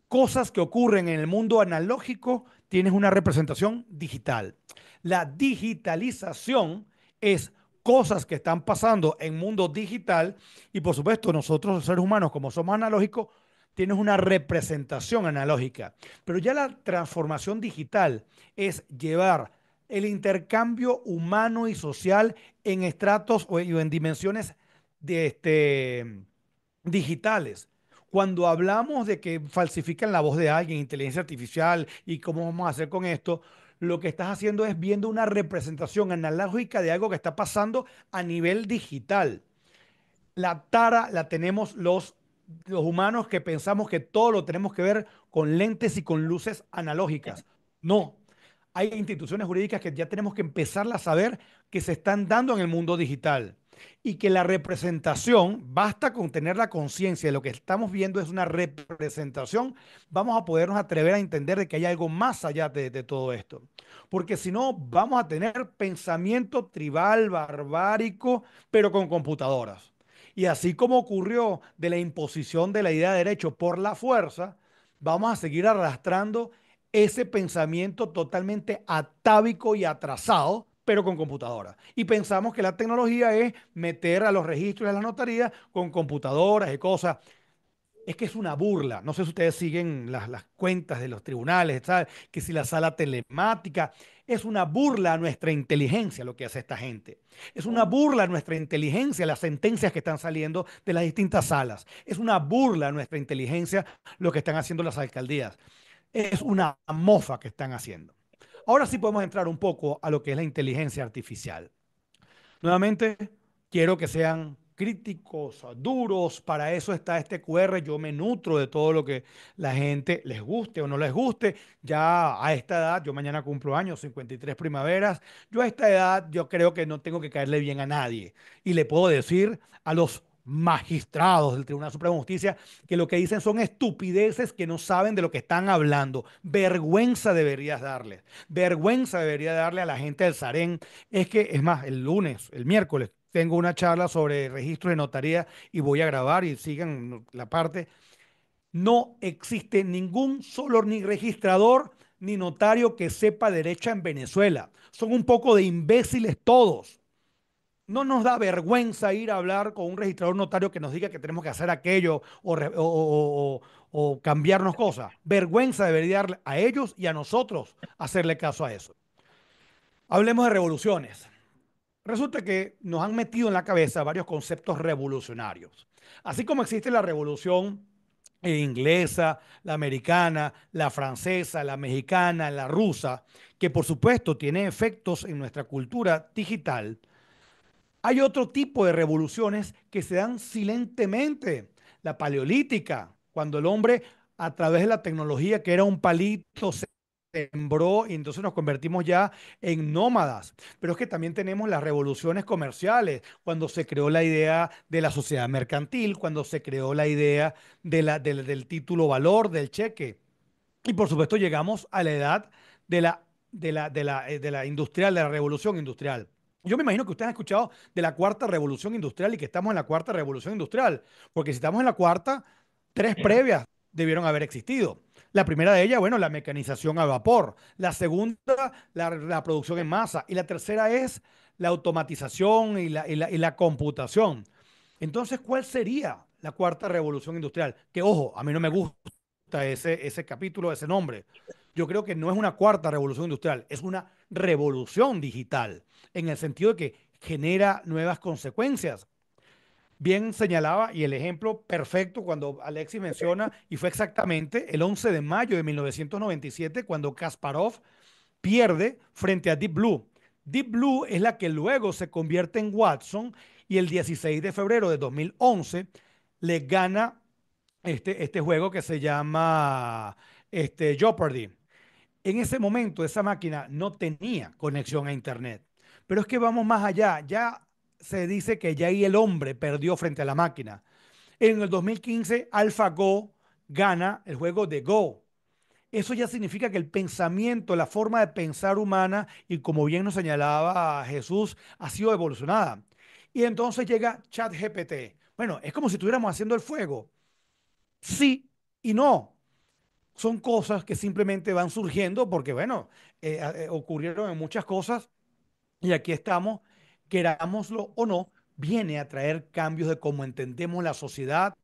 cosas que ocurren en el mundo analógico, tienes una representación digital. La digitalización es cosas que están pasando en mundo digital y por supuesto nosotros los seres humanos como somos analógicos, tienes una representación analógica. Pero ya la transformación digital es llevar el intercambio humano y social en estratos o en dimensiones de digitales. Cuando hablamos de que falsifican la voz de alguien, inteligencia artificial y cómo vamos a hacer con esto, lo que estás haciendo es viendo una representación analógica de algo que está pasando a nivel digital. La tara la tenemos los humanos que pensamos que todo lo tenemos que ver con lentes y con luces analógicas. No, hay instituciones jurídicas que ya tenemos que empezar a saber que se están dando en el mundo digital y que la representación, basta con tener la conciencia de lo que estamos viendo es una representación, vamos a podernos atrever a entender de que hay algo más allá de todo esto. Porque si no, vamos a tener pensamiento tribal, barbárico, pero con computadoras. Y así como ocurrió de la imposición de la idea de derecho por la fuerza, vamos a seguir arrastrando ese pensamiento totalmente atávico y atrasado, pero con computadora. Y pensamos que la tecnología es meter a los registros de la notaría con computadoras y cosas. Es que es una burla. No sé si ustedes siguen las cuentas de los tribunales, ¿sabes? Que si la sala telemática, es una burla a nuestra inteligencia lo que hace esta gente. Es una burla a nuestra inteligencia las sentencias que están saliendo de las distintas salas. Es una burla a nuestra inteligencia lo que están haciendo las alcaldías. Es una mofa que están haciendo. Ahora sí podemos entrar un poco a lo que es la inteligencia artificial. Nuevamente, quiero que sean críticos, duros. Para eso está este QR. Yo me nutro de todo lo que la gente les guste o no les guste. Ya a esta edad, yo mañana cumplo años, 53 primaveras. Yo a esta edad, yo creo que no tengo que caerle bien a nadie. Y le puedo decir a los magistrados del Tribunal Supremo de Justicia que lo que dicen son estupideces que no saben de lo que están hablando. Vergüenza deberías darles. Vergüenza debería darle a la gente del Sarén es que, es más, el lunes, el miércoles, tengo una charla sobre registro de notaría y voy a grabar y sigan la parte. No existe ningún solo ni registrador ni notario que sepa derecha en Venezuela. Son un poco de imbéciles todos. No nos da vergüenza ir a hablar con un registrador notario que nos diga que tenemos que hacer aquello o cambiarnos cosas. Vergüenza debería darle a ellos y a nosotros hacerle caso a eso. Hablemos de revoluciones. Resulta que nos han metido en la cabeza varios conceptos revolucionarios. Así como existe la revolución inglesa, la americana, la francesa, la mexicana, la rusa, que por supuesto tiene efectos en nuestra cultura digital, hay otro tipo de revoluciones que se dan silentemente. La paleolítica, cuando el hombre a través de la tecnología, que era un palito, sembró y entonces nos convertimos ya en nómadas. Pero es que también tenemos las revoluciones comerciales, cuando se creó la idea de la sociedad mercantil, cuando se creó la idea del título valor, del cheque. Y por supuesto llegamos a la edad de la de la industrial, de la revolución industrial. Yo me imagino que ustedes han escuchado de la cuarta revolución industrial y que estamos en la cuarta revolución industrial, porque si estamos en la cuarta, tres previas debieron haber existido. La primera de ellas, bueno, la mecanización a vapor. La segunda, la producción en masa. Y la tercera es la automatización y la computación. Entonces, ¿cuál sería la cuarta revolución industrial? Que, ojo, a mí no me gusta ese capítulo, ese nombre. Yo creo que no es una cuarta revolución industrial, es una revolución digital, en el sentido de que genera nuevas consecuencias. Bien señalaba y el ejemplo perfecto cuando Alexis menciona, y fue exactamente el 11 de mayo de 1997 cuando Kasparov pierde frente a Deep Blue. Deep Blue es la que luego se convierte en Watson y el 16 de febrero de 2011 le gana este juego que se llama Jeopardy. En ese momento esa máquina no tenía conexión a Internet. Pero es que vamos más allá. Ya se dice que ya ahí el hombre perdió frente a la máquina. En el 2015, AlphaGo gana el juego de Go. Eso ya significa que el pensamiento, la forma de pensar humana, y como bien nos señalaba Jesús, ha sido evolucionada. Y entonces llega ChatGPT. Bueno, es como si estuviéramos haciendo el fuego. Sí y no. Son cosas que simplemente van surgiendo porque, bueno, ocurrieron en muchas cosas y aquí estamos, querámoslo o no, viene a traer cambios de cómo entendemos la sociedad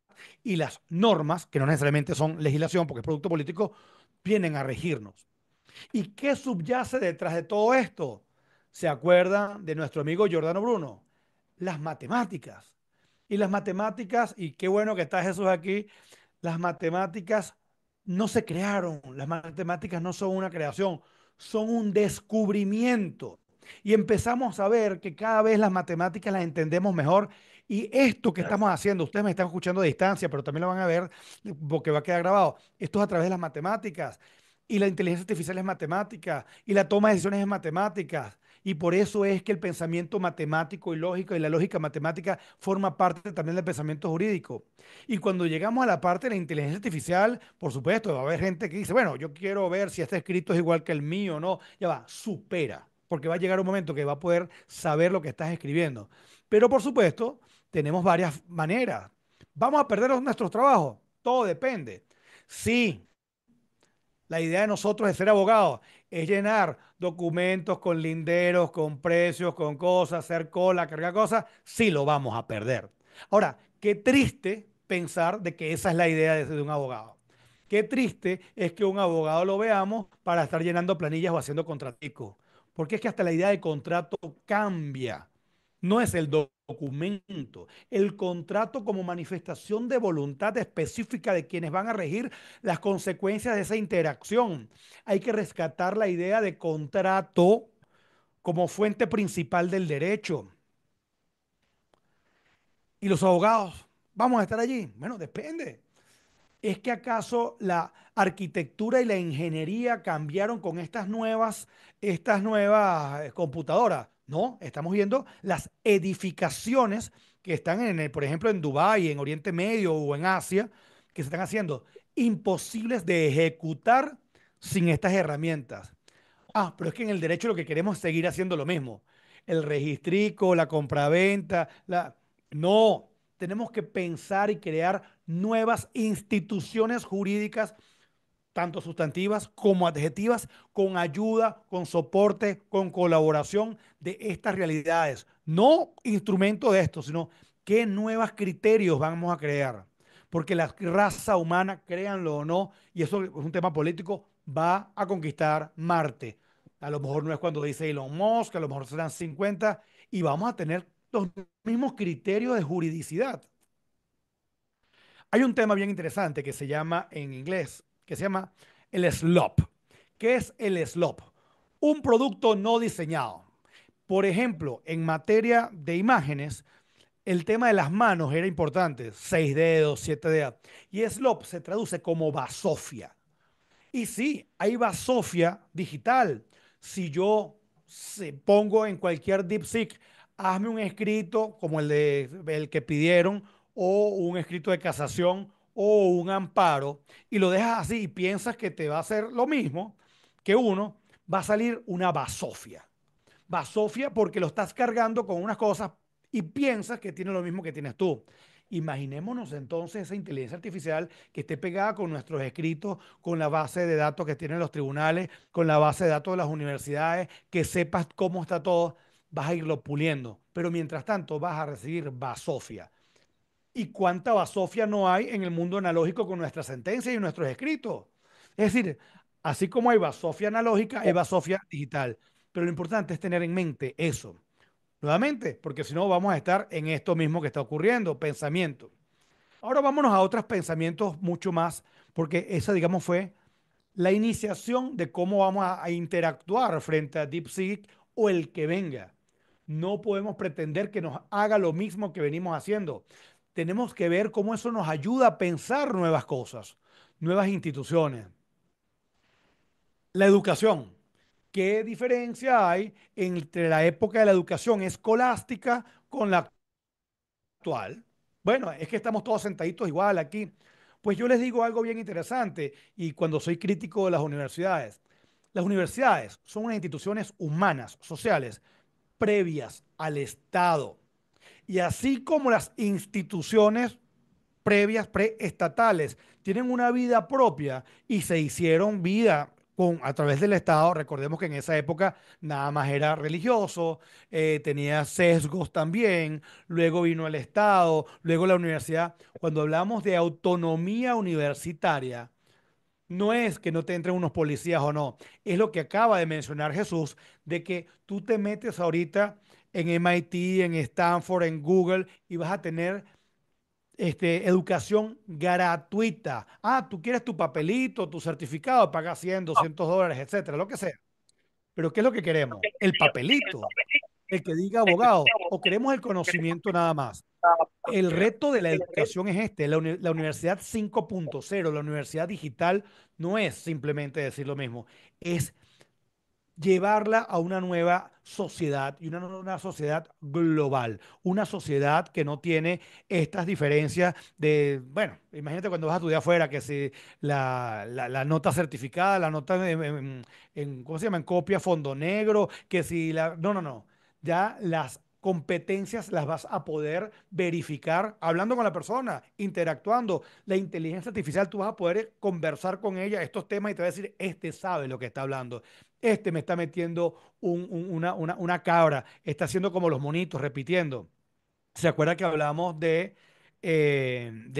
y las normas, que no necesariamente son legislación porque es producto político, vienen a regirnos. ¿Y qué subyace detrás de todo esto? ¿Se acuerdan de nuestro amigo Giordano Bruno? Las matemáticas. Y las matemáticas, y qué bueno que está Jesús aquí, las matemáticas no se crearon, las matemáticas no son una creación, son un descubrimiento. Y empezamos a ver que cada vez las matemáticas las entendemos mejor. Y esto que estamos haciendo, ustedes me están escuchando a distancia, pero también lo van a ver porque va a quedar grabado. Esto es a través de las matemáticas. Y la inteligencia artificial es matemática. Y la toma de decisiones es matemática. Y por eso es que el pensamiento matemático y lógico y la lógica matemática forma parte también del pensamiento jurídico. Y cuando llegamos a la parte de la inteligencia artificial, por supuesto, va a haber gente que dice, bueno, yo quiero ver si este escrito es igual que el mío o no. Ya va, supera, porque va a llegar un momento que va a poder saber lo que estás escribiendo. Pero por supuesto, tenemos varias maneras. ¿Vamos a perder nuestros trabajos? Todo depende. Sí, la idea de nosotros de ser abogados es llenar documentos con linderos, con precios, con cosas, hacer cola, cargar cosas. Sí lo vamos a perder. Ahora, qué triste pensar de que esa es la idea de un abogado. Qué triste es que un abogado lo veamos para estar llenando planillas o haciendo contraticos. Porque es que hasta la idea de contrato cambia. No es el documento, el contrato como manifestación de voluntad específica de quienes van a regir las consecuencias de esa interacción. Hay que rescatar la idea de contrato como fuente principal del derecho. ¿Y los abogados? ¿Vamos a estar allí? Bueno, depende. ¿Es que acaso la arquitectura y la ingeniería cambiaron con estas nuevas computadoras? No, estamos viendo las edificaciones que están por ejemplo, en Dubái, en Oriente Medio o en Asia, que se están haciendo imposibles de ejecutar sin estas herramientas. Ah, pero es que en el derecho lo que queremos es seguir haciendo lo mismo. El registrico, la compraventa, la... No, tenemos que pensar y crear nuevas instituciones jurídicas, tanto sustantivas como adjetivas, con ayuda, con soporte, con colaboración de estas realidades. No instrumento de esto, sino qué nuevos criterios vamos a crear. Porque la raza humana, créanlo o no, y eso es un tema político, va a conquistar Marte. A lo mejor no es cuando dice Elon Musk, a lo mejor serán 50 y vamos a tener los mismos criterios de juridicidad. Hay un tema bien interesante que se llama en inglés, que se llama el slop. ¿Qué es el slop? Un producto no diseñado. Por ejemplo, en materia de imágenes, el tema de las manos era importante, 6 dedos, 7 dedos. Y slop se traduce como basofia. Y sí, hay basofia digital. Si yo pongo en cualquier DeepSeek, hazme un escrito como el que pidieron, o un escrito de casación, o un amparo, y lo dejas así y piensas que te va a hacer lo mismo que uno, va a salir una basofia. Basofia porque lo estás cargando con unas cosas y piensas que tiene lo mismo que tienes tú. Imaginémonos entonces esa inteligencia artificial que esté pegada con nuestros escritos, con la base de datos que tienen los tribunales, con la base de datos de las universidades, que sepas cómo está todo, vas a irlo puliendo. Pero mientras tanto vas a recibir basofia. ¿Y cuánta basofia no hay en el mundo analógico con nuestras sentencias y nuestros escritos? Es decir, así como hay basofia analógica, hay basofia digital. Pero lo importante es tener en mente eso. Nuevamente, porque si no vamos a estar en esto mismo que está ocurriendo, pensamiento. Ahora vámonos a otros pensamientos mucho más, porque esa, digamos, fue la iniciación de cómo vamos a interactuar frente a DeepSeek o el que venga. No podemos pretender que nos haga lo mismo que venimos haciendo. Tenemos que ver cómo eso nos ayuda a pensar nuevas cosas, nuevas instituciones. La educación. ¿Qué diferencia hay entre la época de la educación escolástica con la actual? Bueno, es que estamos todos sentaditos igual aquí. Pues yo les digo algo bien interesante y cuando soy crítico de las universidades son unas instituciones humanas, sociales, previas al Estado. Y así como las instituciones previas preestatales tienen una vida propia y se hicieron vida a través del Estado. Recordemos que en esa época nada más era religioso, tenía sesgos también, luego vino el Estado, luego la universidad. Cuando hablamos de autonomía universitaria, no es que no te entren unos policías o no, es lo que acaba de mencionar Jesús, de que tú te metes ahorita en MIT, en Stanford, en Google y vas a tener educación gratuita. Ah, tú quieres tu papelito, tu certificado, pagas 100, $200, etcétera, lo que sea. Pero ¿qué es lo que queremos? El papelito, el que diga abogado, o queremos el conocimiento nada más. El reto de la educación es este, la universidad 5.0, la universidad digital, no es simplemente decir lo mismo, es llevarla a una nueva sociedad y una sociedad global, una sociedad que no tiene estas diferencias de, bueno, imagínate cuando vas a estudiar afuera, que si la nota certificada, la nota ¿cómo se llama? En copia, fondo negro, que si la, no, no, no, ya las competencias las vas a poder verificar hablando con la persona, interactuando. La inteligencia artificial, tú vas a poder conversar con ella estos temas y te va a decir, este sabe lo que está hablando. Este me está metiendo una cabra, está haciendo como los monitos, repitiendo. ¿Se acuerda que hablábamos del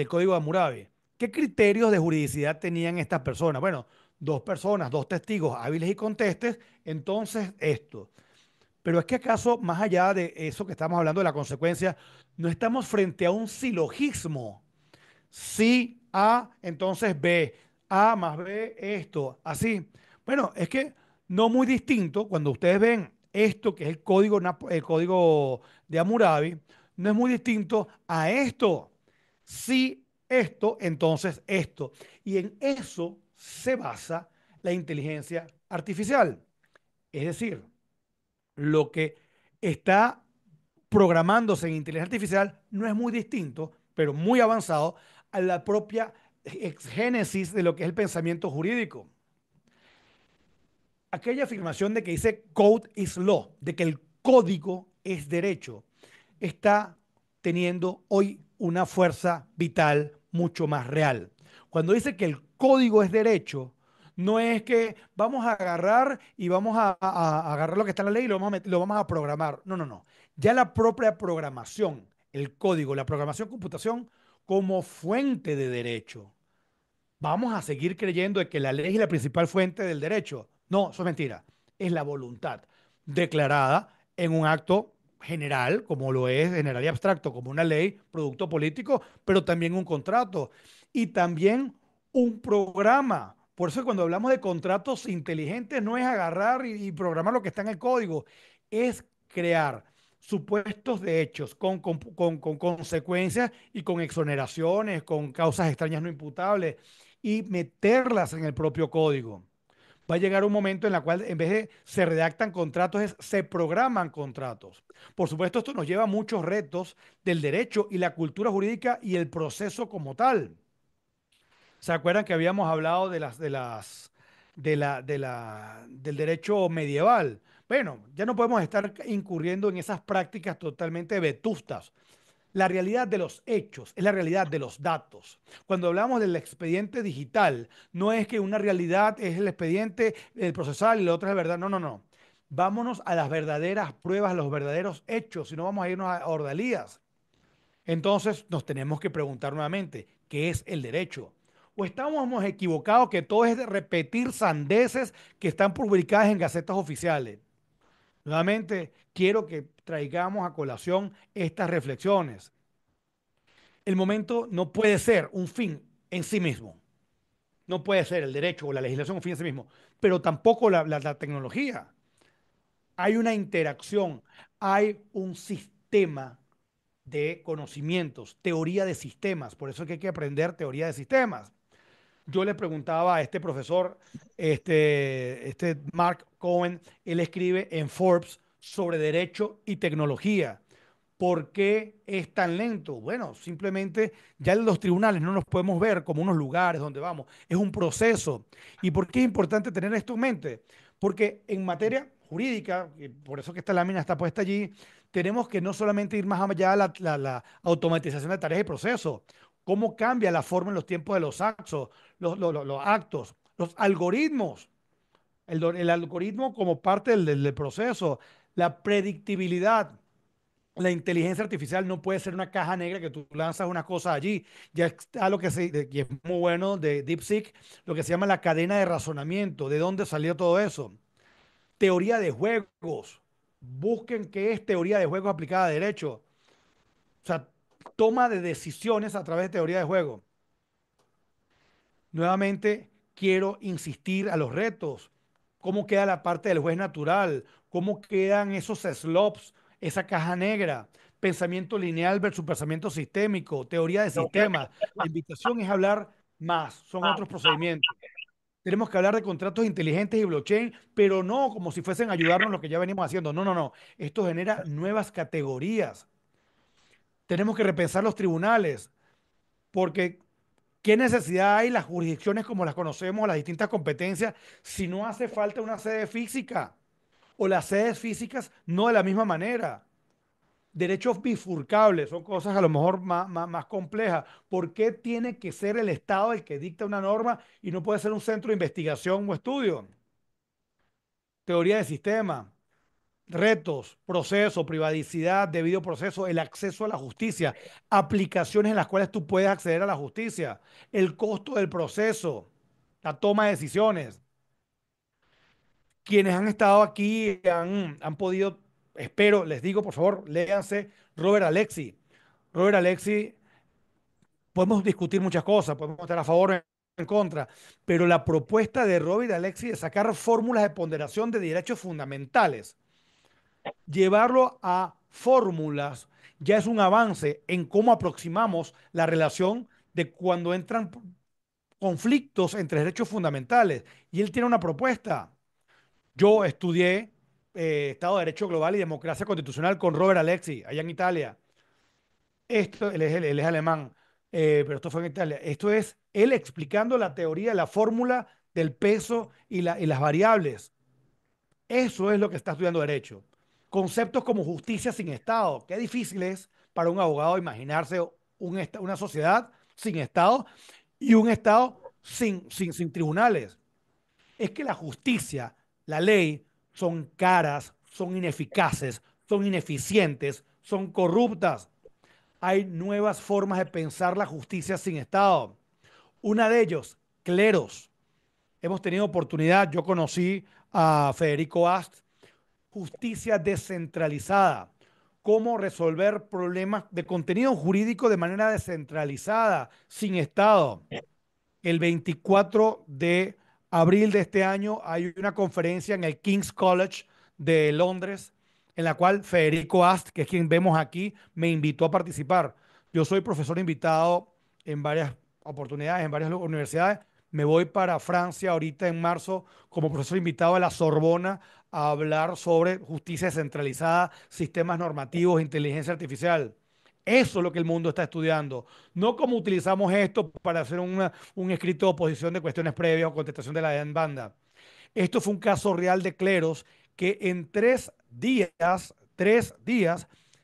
código de Hammurabi? ¿Qué criterios de juridicidad tenían estas personas? Bueno, dos personas, dos testigos hábiles y contestes, entonces esto. Pero es que acaso, más allá de eso que estamos hablando de la consecuencia, no estamos frente a un silogismo. Si A, entonces B. A más B, esto, así. Bueno, es que no muy distinto, cuando ustedes ven esto, que es el código de Hammurabi, no es muy distinto a esto. Si esto, entonces esto. Y en eso se basa la inteligencia artificial. Es decir, lo que está programándose en inteligencia artificial no es muy distinto, pero muy avanzado, a la propia génesis de lo que es el pensamiento jurídico. Aquella afirmación de que dice code is law, de que el código es derecho, está teniendo hoy una fuerza vital mucho más real. Cuando dice que el código es derecho, no es que vamos a agarrar y vamos a agarrar lo que está en la ley y lo vamos a programar. No, no, no. Ya la propia programación, el código, la programación computación como fuente de derecho. Vamos a seguir creyendo de que la ley es la principal fuente del derecho. No, eso es mentira. Es la voluntad declarada en un acto general, como lo es general y abstracto, como una ley, producto político, pero también un contrato y también un programa. Por eso cuando hablamos de contratos inteligentes no es agarrar y programar lo que está en el código, es crear supuestos de hechos con consecuencias y con exoneraciones, con causas extrañas no imputables y meterlas en el propio código. Va a llegar un momento en el cual en vez de se redactan contratos, se programan contratos. Por supuesto, esto nos lleva a muchos retos del derecho y la cultura jurídica y el proceso como tal. ¿Se acuerdan que habíamos hablado de las del derecho medieval. Bueno, ya no podemos estar incurriendo en esas prácticas totalmente vetustas. La realidad de los hechos es la realidad de los datos. Cuando hablamos del expediente digital, no es que una realidad es el expediente, el procesal y la otra es la verdad. No, no, no. Vámonos a las verdaderas pruebas, a los verdaderos hechos, si no vamos a irnos a ordalías. Entonces nos tenemos que preguntar nuevamente, ¿qué es el derecho? ¿O estamos equivocados que todo es de repetir sandeces que están publicadas en gacetas oficiales? Nuevamente, quiero que traigamos a colación estas reflexiones. El momento no puede ser un fin en sí mismo. No puede ser el derecho o la legislación un fin en sí mismo, pero tampoco la tecnología. Hay una interacción, hay un sistema de conocimientos, teoría de sistemas. Por eso es que hay que aprender teoría de sistemas. Yo le preguntaba a este profesor, este Mark Cohen, él escribe en Forbes sobre derecho y tecnología. ¿Por qué es tan lento? Bueno, simplemente ya en los tribunales no nos podemos ver como unos lugares donde vamos, es un proceso. ¿Y por qué es importante tener esto en mente? Porque en materia jurídica, y por eso que esta lámina está puesta allí, tenemos que no solamente ir más allá de la automatización de tareas y procesos, cómo cambia la forma en los tiempos de los actos, los actos, los algoritmos, el algoritmo como parte del proceso, la predictibilidad. La inteligencia artificial no puede ser una caja negra que tú lanzas una cosa allí. Ya está lo que y es muy bueno de DeepSeek, lo que se llama la cadena de razonamiento. ¿De dónde salió todo eso? Teoría de juegos. Busquen qué es teoría de juegos aplicada a derecho. O sea, toma de decisiones a través de teoría de juego. Nuevamente, quiero insistir a los retos. ¿Cómo queda la parte del juez natural? ¿Cómo quedan esos slopes, esa caja negra? Pensamiento lineal versus pensamiento sistémico, teoría de sistemas. La invitación es hablar más, son otros procedimientos. Tenemos que hablar de contratos inteligentes y blockchain, pero no como si fuesen a ayudarnos lo que ya venimos haciendo. No, no, no. Esto genera nuevas categorías. Tenemos que repensar los tribunales, porque ¿qué necesidad hay las jurisdicciones como las conocemos, las distintas competencias, si no hace falta una sede física o las sedes físicas no de la misma manera? Derechos bifurcables son cosas a lo mejor más complejas. ¿Por qué tiene que ser el Estado el que dicta una norma y no puede ser un centro de investigación o estudio? Teoría de sistema, retos, proceso, privacidad, debido proceso, el acceso a la justicia, aplicaciones en las cuales tú puedes acceder a la justicia, el costo del proceso, la toma de decisiones. Quienes han estado aquí han podido, espero, les digo, por favor, léanse Robert Alexi. Robert Alexi, podemos discutir muchas cosas, podemos estar a favor o en contra, pero la propuesta de Robert Alexi de sacar fórmulas de ponderación de derechos fundamentales, llevarlo a fórmulas ya es un avance en cómo aproximamos la relación de cuando entran conflictos entre derechos fundamentales. Y él tiene una propuesta. Yo estudié Estado de Derecho Global y Democracia Constitucional con Robert Alexi, allá en Italia. Esto, él es alemán, pero esto fue en Italia. Esto es él explicando la teoría, la fórmula del peso y las variables. Eso es lo que está estudiando derecho. Conceptos como justicia sin Estado. Qué difícil es para un abogado imaginarse una sociedad sin Estado y un Estado sin tribunales. Es que la justicia, la ley, son caras, son ineficaces, son ineficientes, son corruptas. Hay nuevas formas de pensar la justicia sin Estado. Una de ellos, cleros. Hemos tenido oportunidad, yo conocí a Federico Ast, justicia descentralizada. Cómo resolver problemas de contenido jurídico de manera descentralizada, sin Estado. El 24 de abril de este año hay una conferencia en el King's College de Londres, en la cual Federico Ast, que es quien vemos aquí, me invitó a participar. Yo soy profesor invitado en varias oportunidades, en varias universidades. Me voy para Francia ahorita en marzo como profesor invitado a la Sorbona a hablar sobre justicia descentralizada, sistemas normativos, inteligencia artificial. Eso es lo que el mundo está estudiando. No cómo utilizamos esto para hacer un escrito de oposición de cuestiones previas o contestación de la demanda. Esto fue un caso real de cleros que en 3 días,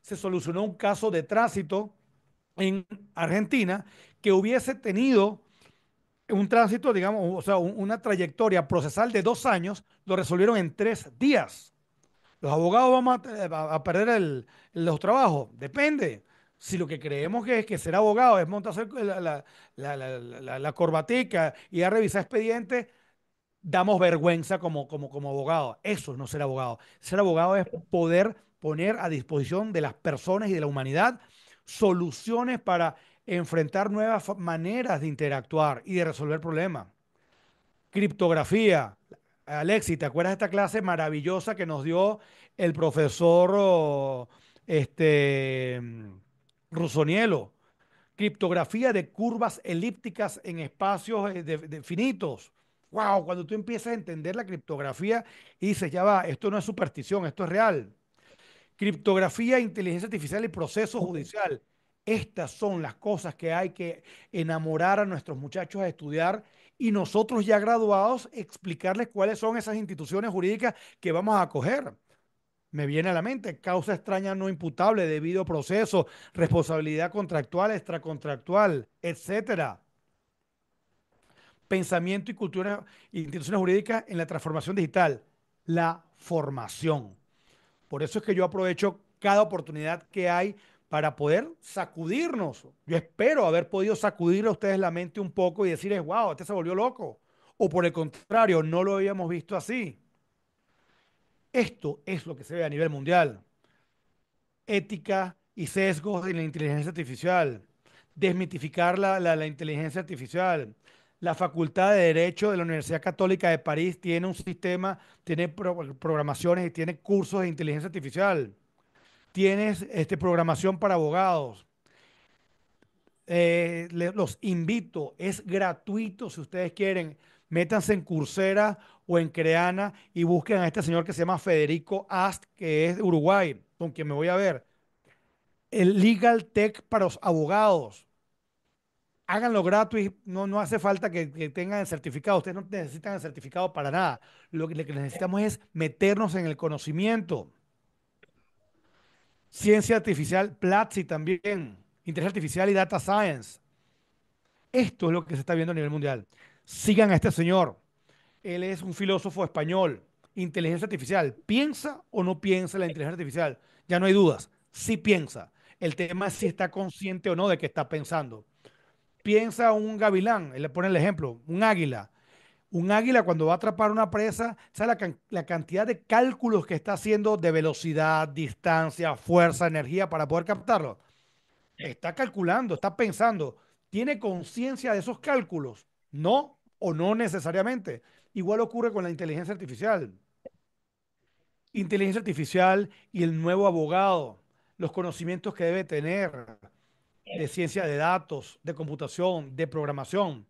se solucionó un caso de tránsito en Argentina que hubiese tenido un tránsito, digamos, o sea, una trayectoria procesal de 2 años, lo resolvieron en 3 días. Los abogados vamos a perder los trabajos. Depende. Si lo que creemos que es que ser abogado es montarse la corbatica y a revisar expedientes, damos vergüenza como abogado. Eso es no ser abogado. Ser abogado es poder poner a disposición de las personas y de la humanidad soluciones para enfrentar nuevas maneras de interactuar y de resolver problemas. Criptografía. Alexi, ¿te acuerdas de esta clase maravillosa que nos dio el profesor este, Rusonielo? Criptografía de curvas elípticas en espacios finitos. Wow, cuando tú empiezas a entender la criptografía y dices, ya va, esto no es superstición, esto es real. Criptografía, inteligencia artificial y proceso judicial. Estas son las cosas que hay que enamorar a nuestros muchachos a estudiar y nosotros ya graduados explicarles cuáles son esas instituciones jurídicas que vamos a acoger. Me viene a la mente causa extraña no imputable, debido proceso, responsabilidad contractual, extracontractual, etcétera. Pensamiento y cultura e instituciones jurídicas en la transformación digital. La formación. Por eso es que yo aprovecho cada oportunidad que hay para poder sacudirnos. Yo espero haber podido sacudir a ustedes la mente un poco y decirles, wow, este se volvió loco. O por el contrario, no lo habíamos visto así. Esto es lo que se ve a nivel mundial. Ética y sesgos de la inteligencia artificial. Desmitificar la inteligencia artificial. La Facultad de Derecho de la Universidad Católica de París tiene un sistema, tiene programaciones y tiene cursos de inteligencia artificial. Tienes programación para abogados. Los invito, es gratuito si ustedes quieren. Métanse en Coursera o en Creana y busquen a este señor que se llama Federico Ast, que es de Uruguay, con quien me voy a ver. El Legal Tech para los abogados. Háganlo gratis, no hace falta que tengan el certificado. Ustedes no necesitan el certificado para nada. Lo que necesitamos es meternos en el conocimiento. Ciencia artificial, Platzi también. Inteligencia artificial y data science. Esto es lo que se está viendo a nivel mundial. Sigan a este señor. Él es un filósofo español. Inteligencia artificial. ¿Piensa o no piensa la inteligencia artificial? Ya no hay dudas. Sí piensa. El tema es si está consciente o no de que está pensando. Piensa un gavilán. Él le pone el ejemplo. Un águila. Un águila cuando va a atrapar una presa, ¿sabe la cantidad de cálculos que está haciendo de velocidad, distancia, fuerza, energía para poder captarlo? Está calculando, está pensando, tiene conciencia de esos cálculos, no o no necesariamente. Igual ocurre con la inteligencia artificial. Inteligencia artificial y el nuevo abogado, los conocimientos que debe tener de ciencia de datos, de computación, de programación.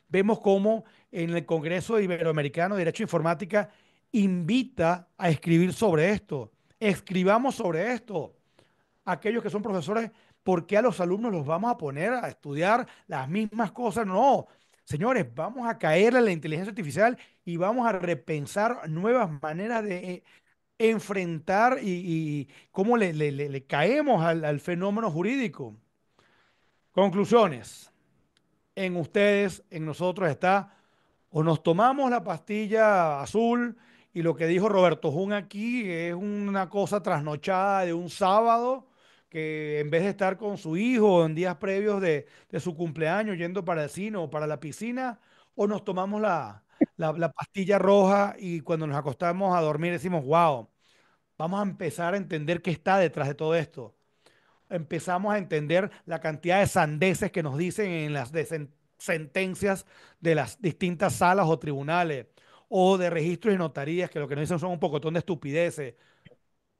Vemos cómo en el Congreso Iberoamericano de Derecho e Informática invita a escribir sobre esto. Escribamos sobre esto. Aquellos que son profesores, ¿por qué a los alumnos los vamos a poner a estudiar las mismas cosas? No, señores, vamos a caer a la inteligencia artificial y vamos a repensar nuevas maneras de enfrentar y cómo le caemos al fenómeno jurídico. Conclusiones. En ustedes, en nosotros está, o nos tomamos la pastilla azul y lo que dijo Roberto Jun aquí es una cosa trasnochada de un sábado que en vez de estar con su hijo en días previos de su cumpleaños yendo para el cine o para la piscina, o nos tomamos la pastilla roja y cuando nos acostamos a dormir decimos, wow, vamos a empezar a entender qué está detrás de todo esto. Empezamos a entender la cantidad de sandeces que nos dicen en las sentencias de las distintas salas o tribunales o de registros y notarías que lo que nos dicen son un pocotón de estupideces.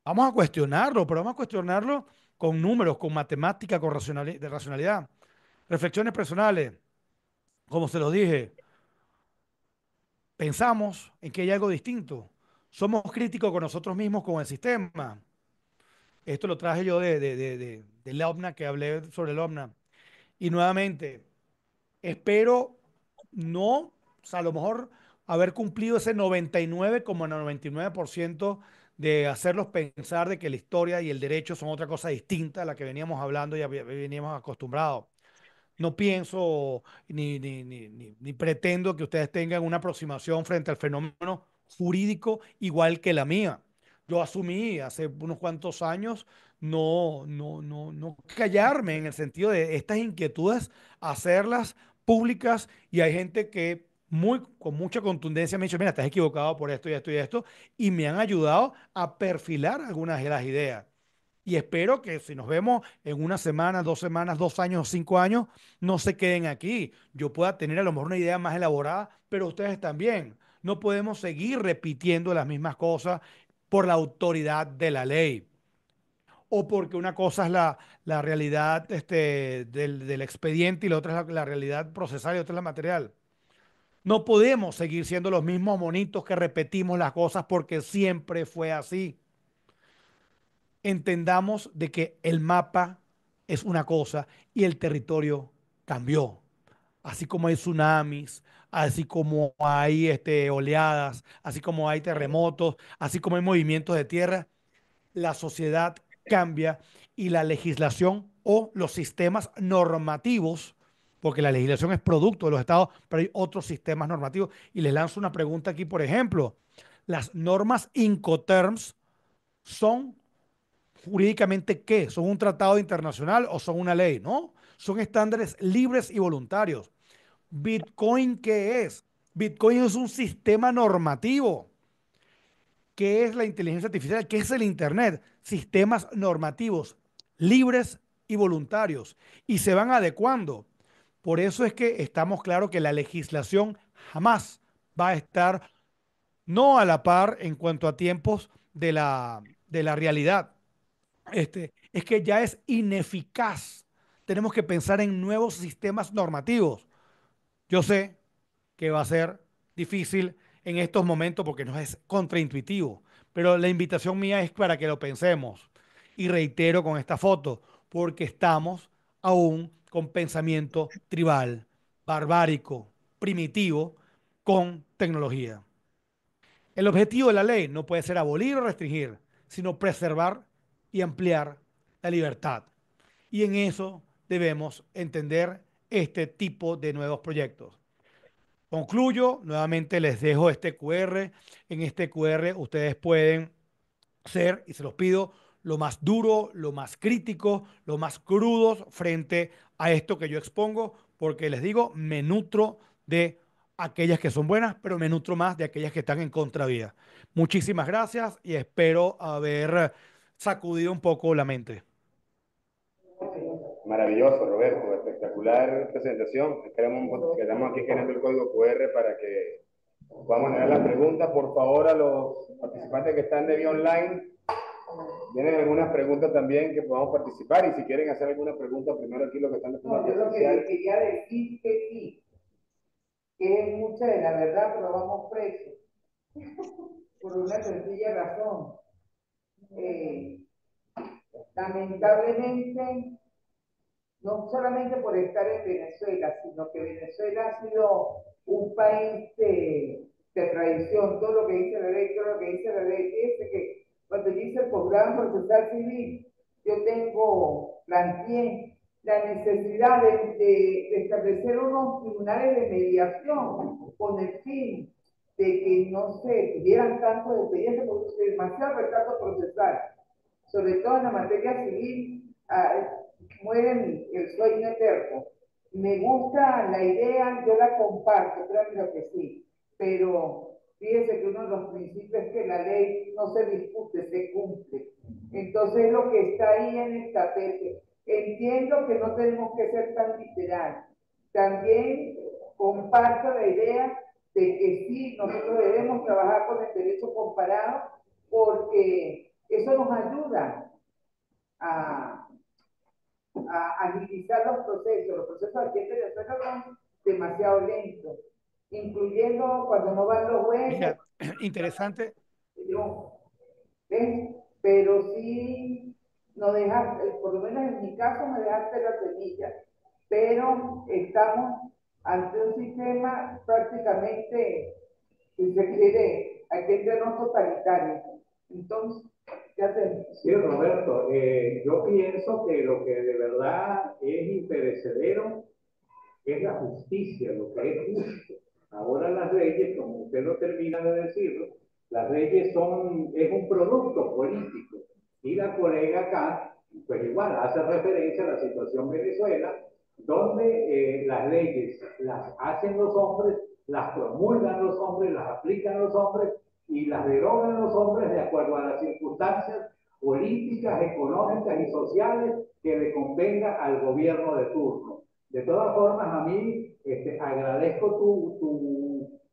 Vamos a cuestionarlo, pero vamos a cuestionarlo con números, con matemática, con de racionalidad. Reflexiones personales, como se los dije, pensamos en que hay algo distinto. Somos críticos con nosotros mismos, con el sistema. Esto lo traje yo del OVNA, que hablé sobre el OVNA. Y nuevamente, espero no, o sea, a lo mejor haber cumplido ese 99,99% de hacerlos pensar de que la historia y el derecho son otra cosa distinta a la que veníamos hablando y veníamos acostumbrados. No pienso ni pretendo que ustedes tengan una aproximación frente al fenómeno jurídico igual que la mía. Yo asumí hace unos cuantos años no callarme en el sentido de estas inquietudes, hacerlas públicas y hay gente que con mucha contundencia me ha dicho, mira, estás equivocado por esto y esto y esto, y me han ayudado a perfilar algunas de las ideas. Y espero que si nos vemos en una semana, 2 semanas, 2 años o 5 años, no se queden aquí. Yo pueda tener a lo mejor una idea más elaborada, pero ustedes también. No podemos seguir repitiendo las mismas cosas por la autoridad de la ley o porque una cosa es la realidad del expediente y la otra es la realidad procesal y otra es la material. No podemos seguir siendo los mismos monitos que repetimos las cosas porque siempre fue así. Entendamos de que el mapa es una cosa y el territorio cambió. Así como hay tsunamis, así como hay oleadas, así como hay terremotos, así como hay movimientos de tierra, la sociedad cambia y la legislación o los sistemas normativos, porque la legislación es producto de los estados, pero hay otros sistemas normativos. Y les lanzo una pregunta aquí, por ejemplo, las normas Incoterms son jurídicamente ¿qué? ¿Son un tratado internacional o son una ley? No, son estándares libres y voluntarios. Bitcoin, ¿qué es? Bitcoin es un sistema normativo. ¿Qué es la inteligencia artificial? ¿Qué es el Internet? Sistemas normativos libres y voluntarios y se van adecuando. Por eso es que estamos claros que la legislación jamás va a estar no a la par en cuanto a tiempos de la realidad. Es que ya es ineficaz. Tenemos que pensar en nuevos sistemas normativos. Yo sé que va a ser difícil en estos momentos porque nos es contraintuitivo, pero la invitación mía es para que lo pensemos. Y reitero con esta foto, porque estamos aún con pensamiento tribal, barbárico, primitivo, con tecnología. El objetivo de la ley no puede ser abolir o restringir, sino preservar y ampliar la libertad. Y en eso debemos entender este tipo de nuevos proyectos. Concluyo, nuevamente les dejo este QR. En este QR ustedes pueden ser, y se los pido, lo más duro, lo más crítico, lo más crudos frente a esto que yo expongo, porque les digo, me nutro de aquellas que son buenas, pero me nutro más de aquellas que están en contravía. Muchísimas gracias y espero haber sacudido un poco la mente. Maravilloso, Roberto, espectacular presentación. Quedamos aquí generando el código QR para que podamos generar las preguntas. Por favor, a los participantes que están de vía online, tienen algunas preguntas también que podamos participar y si quieren hacer alguna pregunta, primero aquí los que están de forma yo lo que quería decir que sí, que es mucha de la verdad, pero vamos presos, por una sencilla razón. Eh, Lamentablemente, no solamente por estar en Venezuela, sino que Venezuela ha sido un país de tradición, todo lo que dice la ley, todo lo que dice la ley. Fíjense que cuando yo hice el programa procesal civil, yo planteé la necesidad de establecer unos tribunales de mediación con el fin de que no se tuvieran tantos expedientes, porque es demasiado retraso procesal, sobre todo en la materia civil. Mueren el sueño eterno. Me gusta la idea, yo la comparto, creo que sí, pero fíjese que uno de los principios es que la ley no se discute, se cumple. Entonces lo que está ahí en el tapete, entiendo que no tenemos que ser tan literal. También comparto la idea de que sí, nosotros debemos trabajar con el derecho comparado porque eso nos ayuda a agilizar los procesos. Los procesos aquí en Venezuela son demasiado lentos, incluyendo cuando no van los jueces. Mira, interesante. ¿Ves? Pero sí, no dejaste, por lo menos en mi caso, me dejaste la semilla. Pero estamos ante un sistema prácticamente si se quiere, aquí entre no totalitario. Entonces, ¿qué hacemos? Sí, Roberto, yo pienso que lo que de verdad es imperecedero es la justicia, lo que es justo. Ahora las leyes, como usted lo termina de decir, las leyes es un producto político. Y la colega acá, pues igual, hace referencia a la situación Venezuela, donde las leyes las hacen los hombres, las promulgan los hombres, las aplican los hombres y las derogan los hombres de acuerdo a las circunstancias políticas, económicas y sociales que le convenga al gobierno de turno. De todas formas, a mí agradezco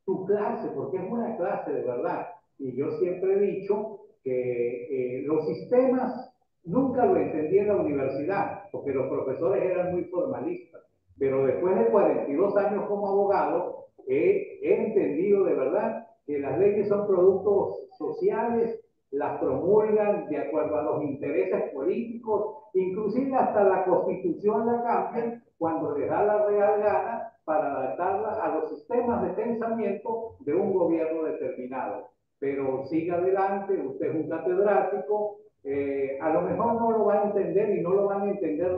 tu clase, porque es una clase de verdad. Y yo siempre he dicho que los sistemas nunca lo entendí en la universidad, porque los profesores eran muy formalistas. Pero después de 42 años como abogado, he entendido de verdad que las leyes son productos sociales, las promulgan de acuerdo a los intereses políticos, inclusive hasta la constitución la cambian cuando les da la real gana para adaptarla a los sistemas de pensamiento de un gobierno determinado. Pero siga adelante, usted es un catedrático, a lo mejor no lo va a entender y no lo van a entender,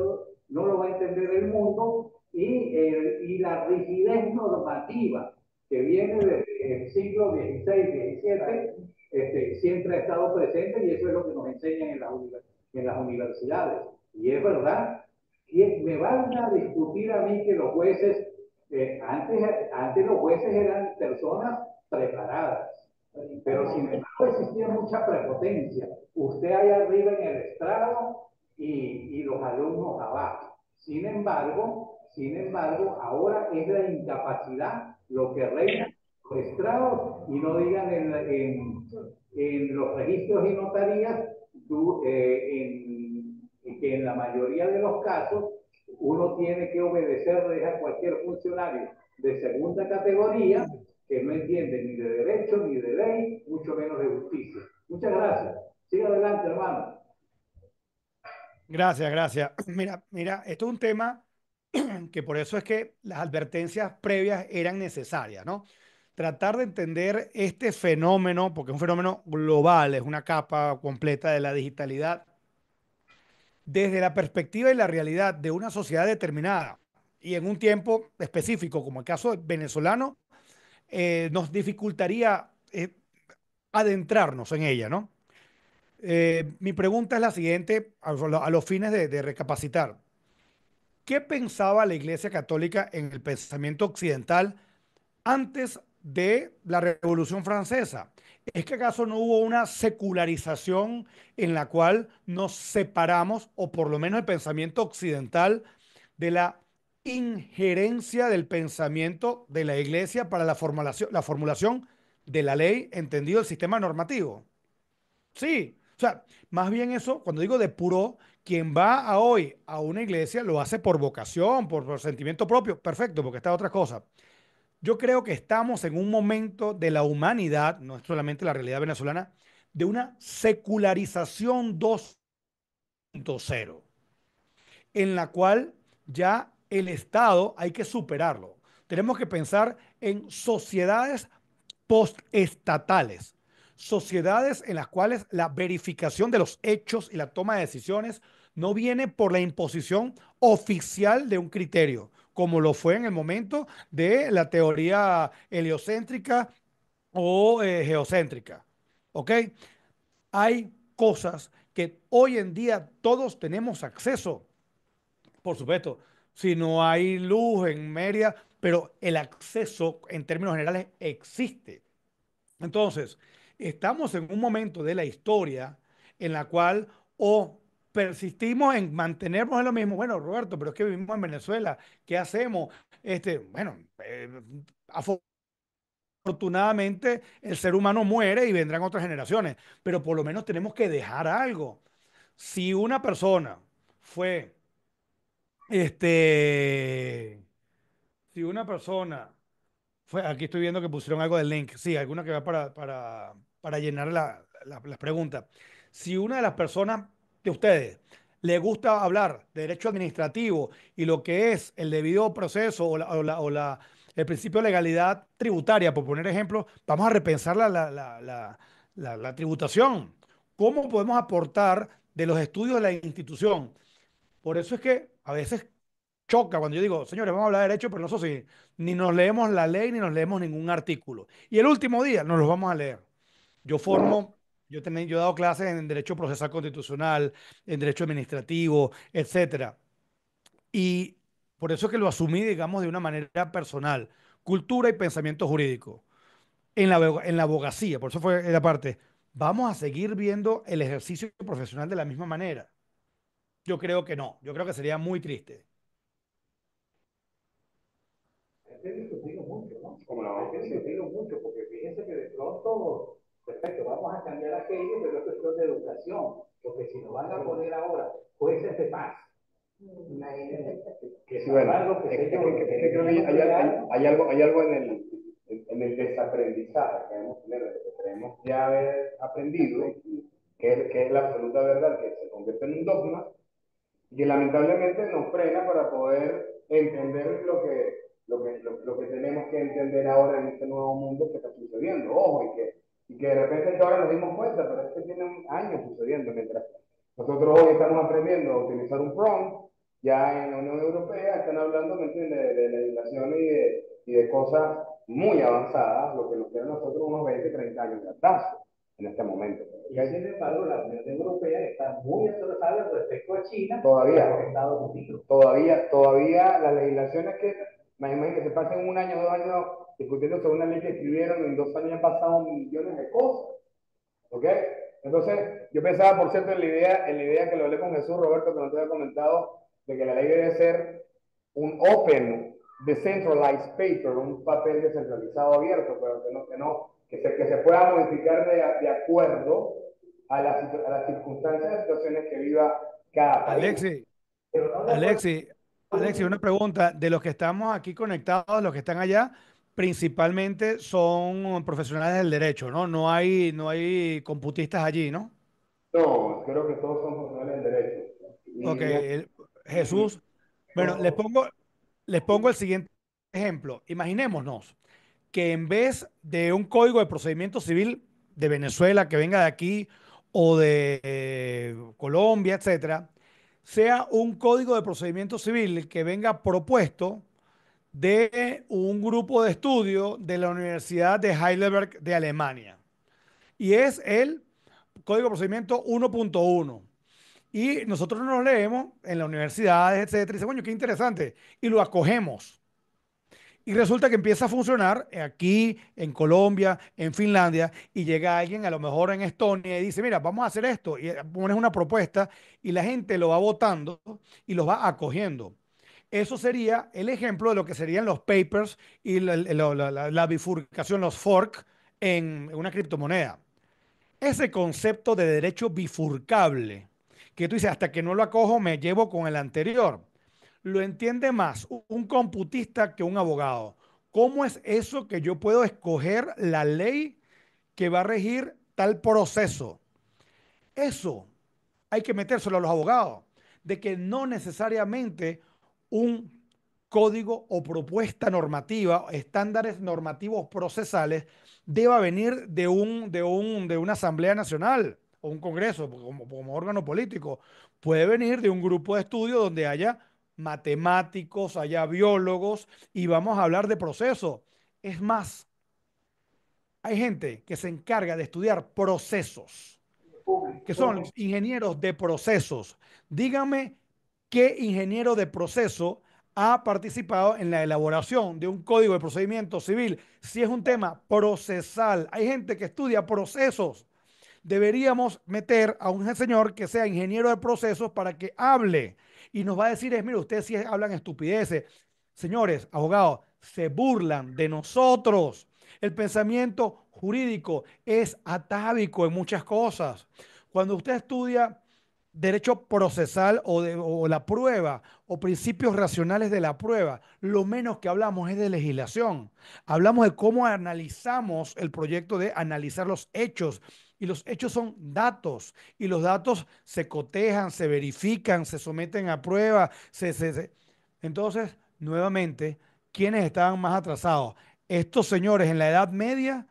no lo va a entender el mundo y la rigidez normativa que viene desde el siglo XVI, XVII, siempre ha estado presente y eso es lo que nos enseñan en las universidades. Y es verdad, me van a discutir a mí que los jueces, antes los jueces eran personas preparadas, pero sin embargo existía mucha prepotencia. Usted allá arriba en el estrado y los alumnos abajo. Sin embargo, ahora es la incapacidad lo que reina los estrados y no digan en los registros y notarías que en la mayoría de los casos uno tiene que obedecerle a cualquier funcionario de segunda categoría que no entiende ni de derecho, ni de ley, mucho menos de justicia. Muchas gracias. Siga adelante, hermano. Gracias, gracias. Mira, esto es un tema que por eso es que las advertencias previas eran necesarias, ¿no? Tratar de entender este fenómeno, porque es un fenómeno global, es una capa completa de la digitalidad, desde la perspectiva y la realidad de una sociedad determinada y en un tiempo específico, como el caso venezolano, nos dificultaría adentrarnos en ella, ¿no? Mi pregunta es la siguiente, a los fines de recapacitar. ¿Qué pensaba la Iglesia Católica en el pensamiento occidental antes de la Revolución Francesa? ¿Es que acaso no hubo una secularización en la cual nos separamos, o por lo menos el pensamiento occidental, de la injerencia del pensamiento de la Iglesia para la formulación de la ley, entendido el sistema normativo? Sí, o sea, más bien eso, cuando digo depuró, quien va a hoy a una iglesia lo hace por vocación, por sentimiento propio, perfecto, porque está otra cosa. Yo creo que estamos en un momento de la humanidad, no es solamente la realidad venezolana, de una secularización 2.0, en la cual ya el Estado hay que superarlo. Tenemos que pensar en sociedades postestatales, sociedades en las cuales la verificación de los hechos y la toma de decisiones no viene por la imposición oficial de un criterio, como lo fue en el momento de la teoría heliocéntrica o geocéntrica. ¿Ok? Hay cosas que hoy en día todos tenemos acceso, por supuesto, si no hay luz en Mérida, pero el acceso en términos generales existe. Entonces, estamos en un momento de la historia en la cual o persistimos en mantenernos en lo mismo. Bueno, Roberto, pero es que vivimos en Venezuela. ¿Qué hacemos? Bueno, afortunadamente el ser humano muere y vendrán otras generaciones, pero por lo menos tenemos que dejar algo. Si una persona fue, este, si una persona aquí estoy viendo que pusieron algo del link. Sí, alguna que va para llenar las preguntas. Si una de las personas de ustedes le gusta hablar de derecho administrativo y lo que es el debido proceso o el principio de legalidad tributaria, por poner ejemplo, vamos a repensar la tributación. ¿Cómo podemos aportar de los estudios de la institución? Por eso es que a veces choca cuando yo digo, señores, vamos a hablar de derecho, pero nosotros sí, ni nos leemos la ley ni nos leemos ningún artículo. Y el último día nos los vamos a leer. Yo formo, yo he dado clases en derecho procesal constitucional, en derecho administrativo, etcétera. Y por eso es que lo asumí, digamos, de una manera personal. Cultura y pensamiento jurídico. En la abogacía, por eso fue la parte. ¿Vamos a seguir viendo el ejercicio profesional de la misma manera? Yo creo que no. Yo creo que sería muy triste. He discutido mucho, ¿no? ¿Cómo no? He discutido mucho, porque fíjense que de pronto, perfecto, vamos a cambiar aquello, pero es cuestión de educación, porque si nos van a poner ahora jueces de paz, que Sí, sin bueno, embargo, que es sé yo, que creo que hay algo en el desaprendizaje que debemos tener, de que creemos ya haber aprendido, que es la absoluta verdad, que se convierte en un dogma, y que lamentablemente nos frena para poder entender lo que tenemos que entender ahora en este nuevo mundo que está sucediendo. Ojo, y que de repente ahora nos dimos cuenta, pero es que tienen años sucediendo. Mientras nosotros hoy estamos aprendiendo a utilizar un prompt, ya en la Unión Europea están hablando, ¿me entiendes?, de legislación y de cosas muy avanzadas, lo que nos queda a nosotros unos 20, 30 años de atraso en este momento. y sin embargo, la Unión Europea está muy atrasada respecto a China Todavía, y a los Estados Unidos. todavía las legislaciones que, imagínate que se pasen un año, 2 años discutiendo sobre una ley que escribieron, y en 2 años han pasado millones de cosas, ¿ok? Entonces, yo pensaba, por cierto, en la idea que lo hablé con Jesús Roberto, que no te había comentado, de que la ley debe ser un open, decentralized paper, un papel descentralizado abierto, pero que se pueda modificar de acuerdo a las circunstancias y situaciones que viva cada país. Alexi, Pero no de acuerdo. Alexi, Alexi, una pregunta. De los que estamos aquí conectados, los que están allá, principalmente son profesionales del derecho, ¿no? No hay computistas allí, ¿no? No, creo que todos son profesionales del derecho. Ok, Y Jesús. Bueno, les pongo el siguiente ejemplo. Imaginémonos que en vez de un código de procedimiento civil de Venezuela que venga de aquí o de Colombia, etcétera, sea un código de procedimiento civil que venga propuesto de un grupo de estudio de la Universidad de Heidelberg de Alemania. Y es el Código de Procedimiento 1.1. Y nosotros nos leemos en las universidades, etcétera, y dice, bueno, qué interesante. Y lo acogemos. Y resulta que empieza a funcionar aquí, en Colombia, en Finlandia, y llega alguien, a lo mejor en Estonia, y dice, mira, vamos a hacer esto. Y pones una propuesta y la gente lo va votando y lo va acogiendo. Eso sería el ejemplo de lo que serían los papers y la bifurcación, los fork en una criptomoneda. Ese concepto de derecho bifurcable, que tú dices, hasta que no lo acojo, me llevo con el anterior, lo entiende más un computista que un abogado. ¿Cómo es eso que yo puedo escoger la ley que va a regir tal proceso? Eso hay que metérselo a los abogados, de que no necesariamente un código o propuesta normativa, estándares normativos procesales, deba venir de una Asamblea Nacional o un Congreso como órgano político. Puede venir de un grupo de estudio donde haya matemáticos, haya biólogos y vamos a hablar de procesos. Es más, hay gente que se encarga de estudiar procesos que son los ingenieros de procesos. Dígame qué ingeniero de proceso ha participado en la elaboración de un código de procedimiento civil si es un tema procesal. Hay gente que estudia procesos. Deberíamos meter a un señor que sea ingeniero de procesos para que hable y nos va a decir, mire, ustedes sí hablan estupideces. Señores, abogados, se burlan de nosotros. El pensamiento jurídico es atávico en muchas cosas. Cuando usted estudia derecho procesal o la prueba o principios racionales de la prueba, lo menos que hablamos es de legislación. Hablamos de cómo analizamos el proyecto de analizar los hechos. Y los hechos son datos. Y los datos se cotejan, se verifican, se someten a prueba. Entonces, nuevamente, ¿quiénes estaban más atrasados? ¿Estos señores en la Edad Media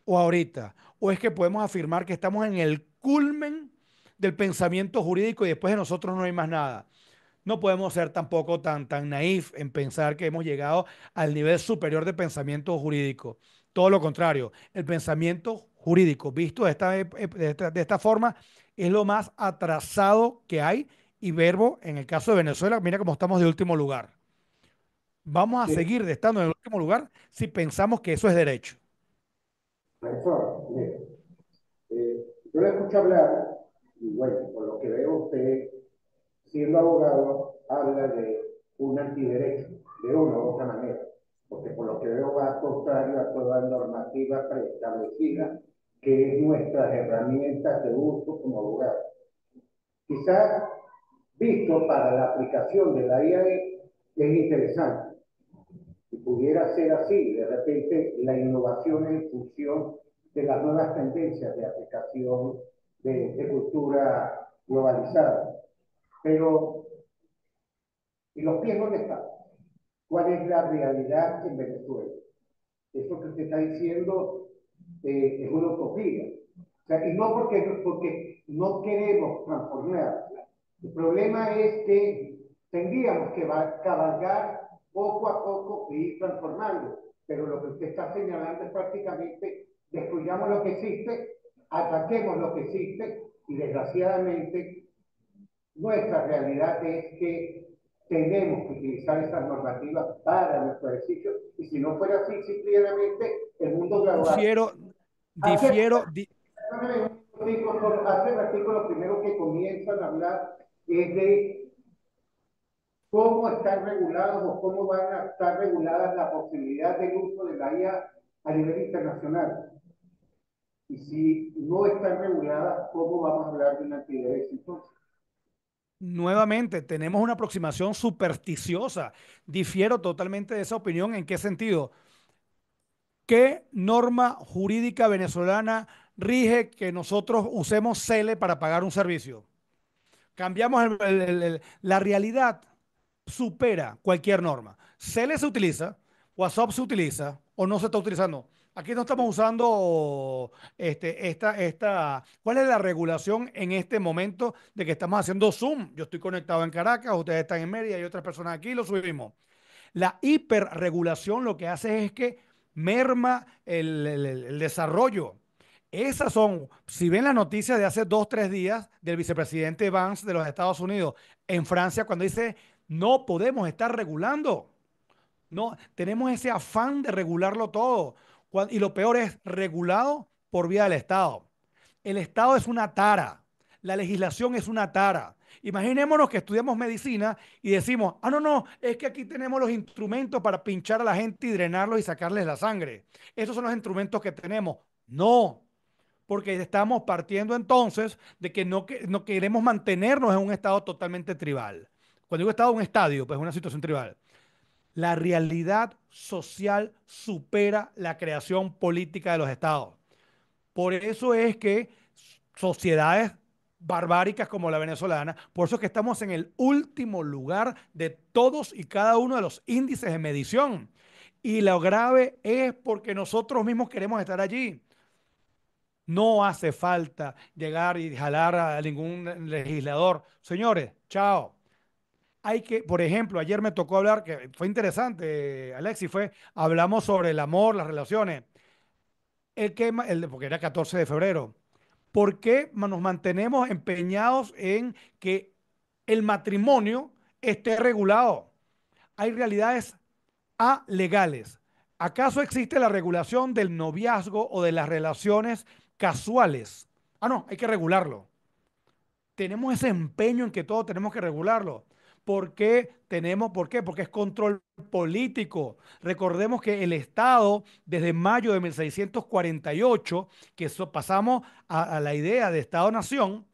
o ahorita? ¿O es que podemos afirmar que estamos en el culmen del pensamiento jurídico y después de nosotros no hay más nada? No podemos ser tampoco tan naif en pensar que hemos llegado al nivel superior de pensamiento jurídico. Todo lo contrario, el pensamiento jurídico, visto de esta forma, es lo más atrasado que hay. Y verbo, en el caso de Venezuela, mira cómo estamos de último lugar. Vamos a Sí, seguir estando en el último lugar si pensamos que eso es derecho. profesor, mire, yo le escucho hablar, y bueno, por lo que veo usted, siendo abogado, habla de un antiderecho, de una u otra manera, porque por lo que veo va contrario a toda normativa preestablecida, que es nuestras herramientas de uso como abogado. Quizás, visto para la aplicación de la IAE, es interesante. Si pudiera ser así, de repente la innovación en función de las nuevas tendencias de aplicación de cultura globalizada. Pero, ¿y los pies dónde están? ¿Cuál es la realidad en Venezuela? Eso que usted está diciendo es una utopía. O sea, y no porque no queremos transformar. El problema es que tendríamos que cabalgar poco a poco e ir transformando. Pero lo que usted está señalando es prácticamente destruyamos lo que existe, ataquemos lo que existe y desgraciadamente nuestra realidad es que tenemos que utilizar esas normativas para nuestro ejercicio y si no fuera así, simplemente el mundo global. Difiero, Hace, difiero, di- hace ratito lo primero que comienzan a hablar es de cómo están regulados o cómo van a estar reguladas la posibilidad del uso de la IA a nivel internacional. Y si no están reguladas, ¿cómo vamos a hablar de un antiderecho entonces? Nuevamente, tenemos una aproximación supersticiosa. Difiero totalmente de esa opinión. ¿En qué sentido? ¿Qué norma jurídica venezolana rige que nosotros usemos CELE para pagar un servicio? Cambiamos la realidad, supera cualquier norma. CELE se utiliza, WhatsApp se utiliza o no se está utilizando. Aquí no estamos usando ¿cuál es la regulación en este momento de que estamos haciendo Zoom? Yo estoy conectado en Caracas, ustedes están en Mérida y otras personas aquí, lo subimos. La hiperregulación lo que hace es que merma el desarrollo. Esas son, si ven la noticia de hace 2, 3 días del vicepresidente Vance de los Estados Unidos en Francia, cuando dice, no podemos estar regulando, no, tenemos ese afán de regularlo todo. Y lo peor es regulado por vía del Estado. El Estado es una tara. La legislación es una tara. Imaginémonos que estudiamos medicina y decimos, ah, no, no, es que aquí tenemos los instrumentos para pinchar a la gente y drenarlos y sacarles la sangre. Esos son los instrumentos que tenemos. No, porque estamos partiendo entonces de que no queremos mantenernos en un estado totalmente tribal. Cuando digo estado, un estadio, pues una situación tribal. La realidad social supera la creación política de los estados. Por eso es que sociedades barbáricas como la venezolana, por eso es que estamos en el último lugar de todos y cada uno de los índices de medición. Y lo grave es porque nosotros mismos queremos estar allí. No hace falta llegar y jalar a ningún legislador. Señores, chao. Hay que, por ejemplo, ayer me tocó hablar, que fue interesante, Alexi, hablamos sobre el amor, las relaciones. Porque era 14 de febrero. ¿Por qué nos mantenemos empeñados en que el matrimonio esté regulado? Hay realidades alegales. ¿Acaso existe la regulación del noviazgo o de las relaciones casuales? Ah, no, hay que regularlo. Tenemos ese empeño en que todo tenemos que regularlo. ¿Por qué? Porque es control político. Recordemos que el Estado, desde mayo de 1648, que pasamos a la idea de Estado-nación,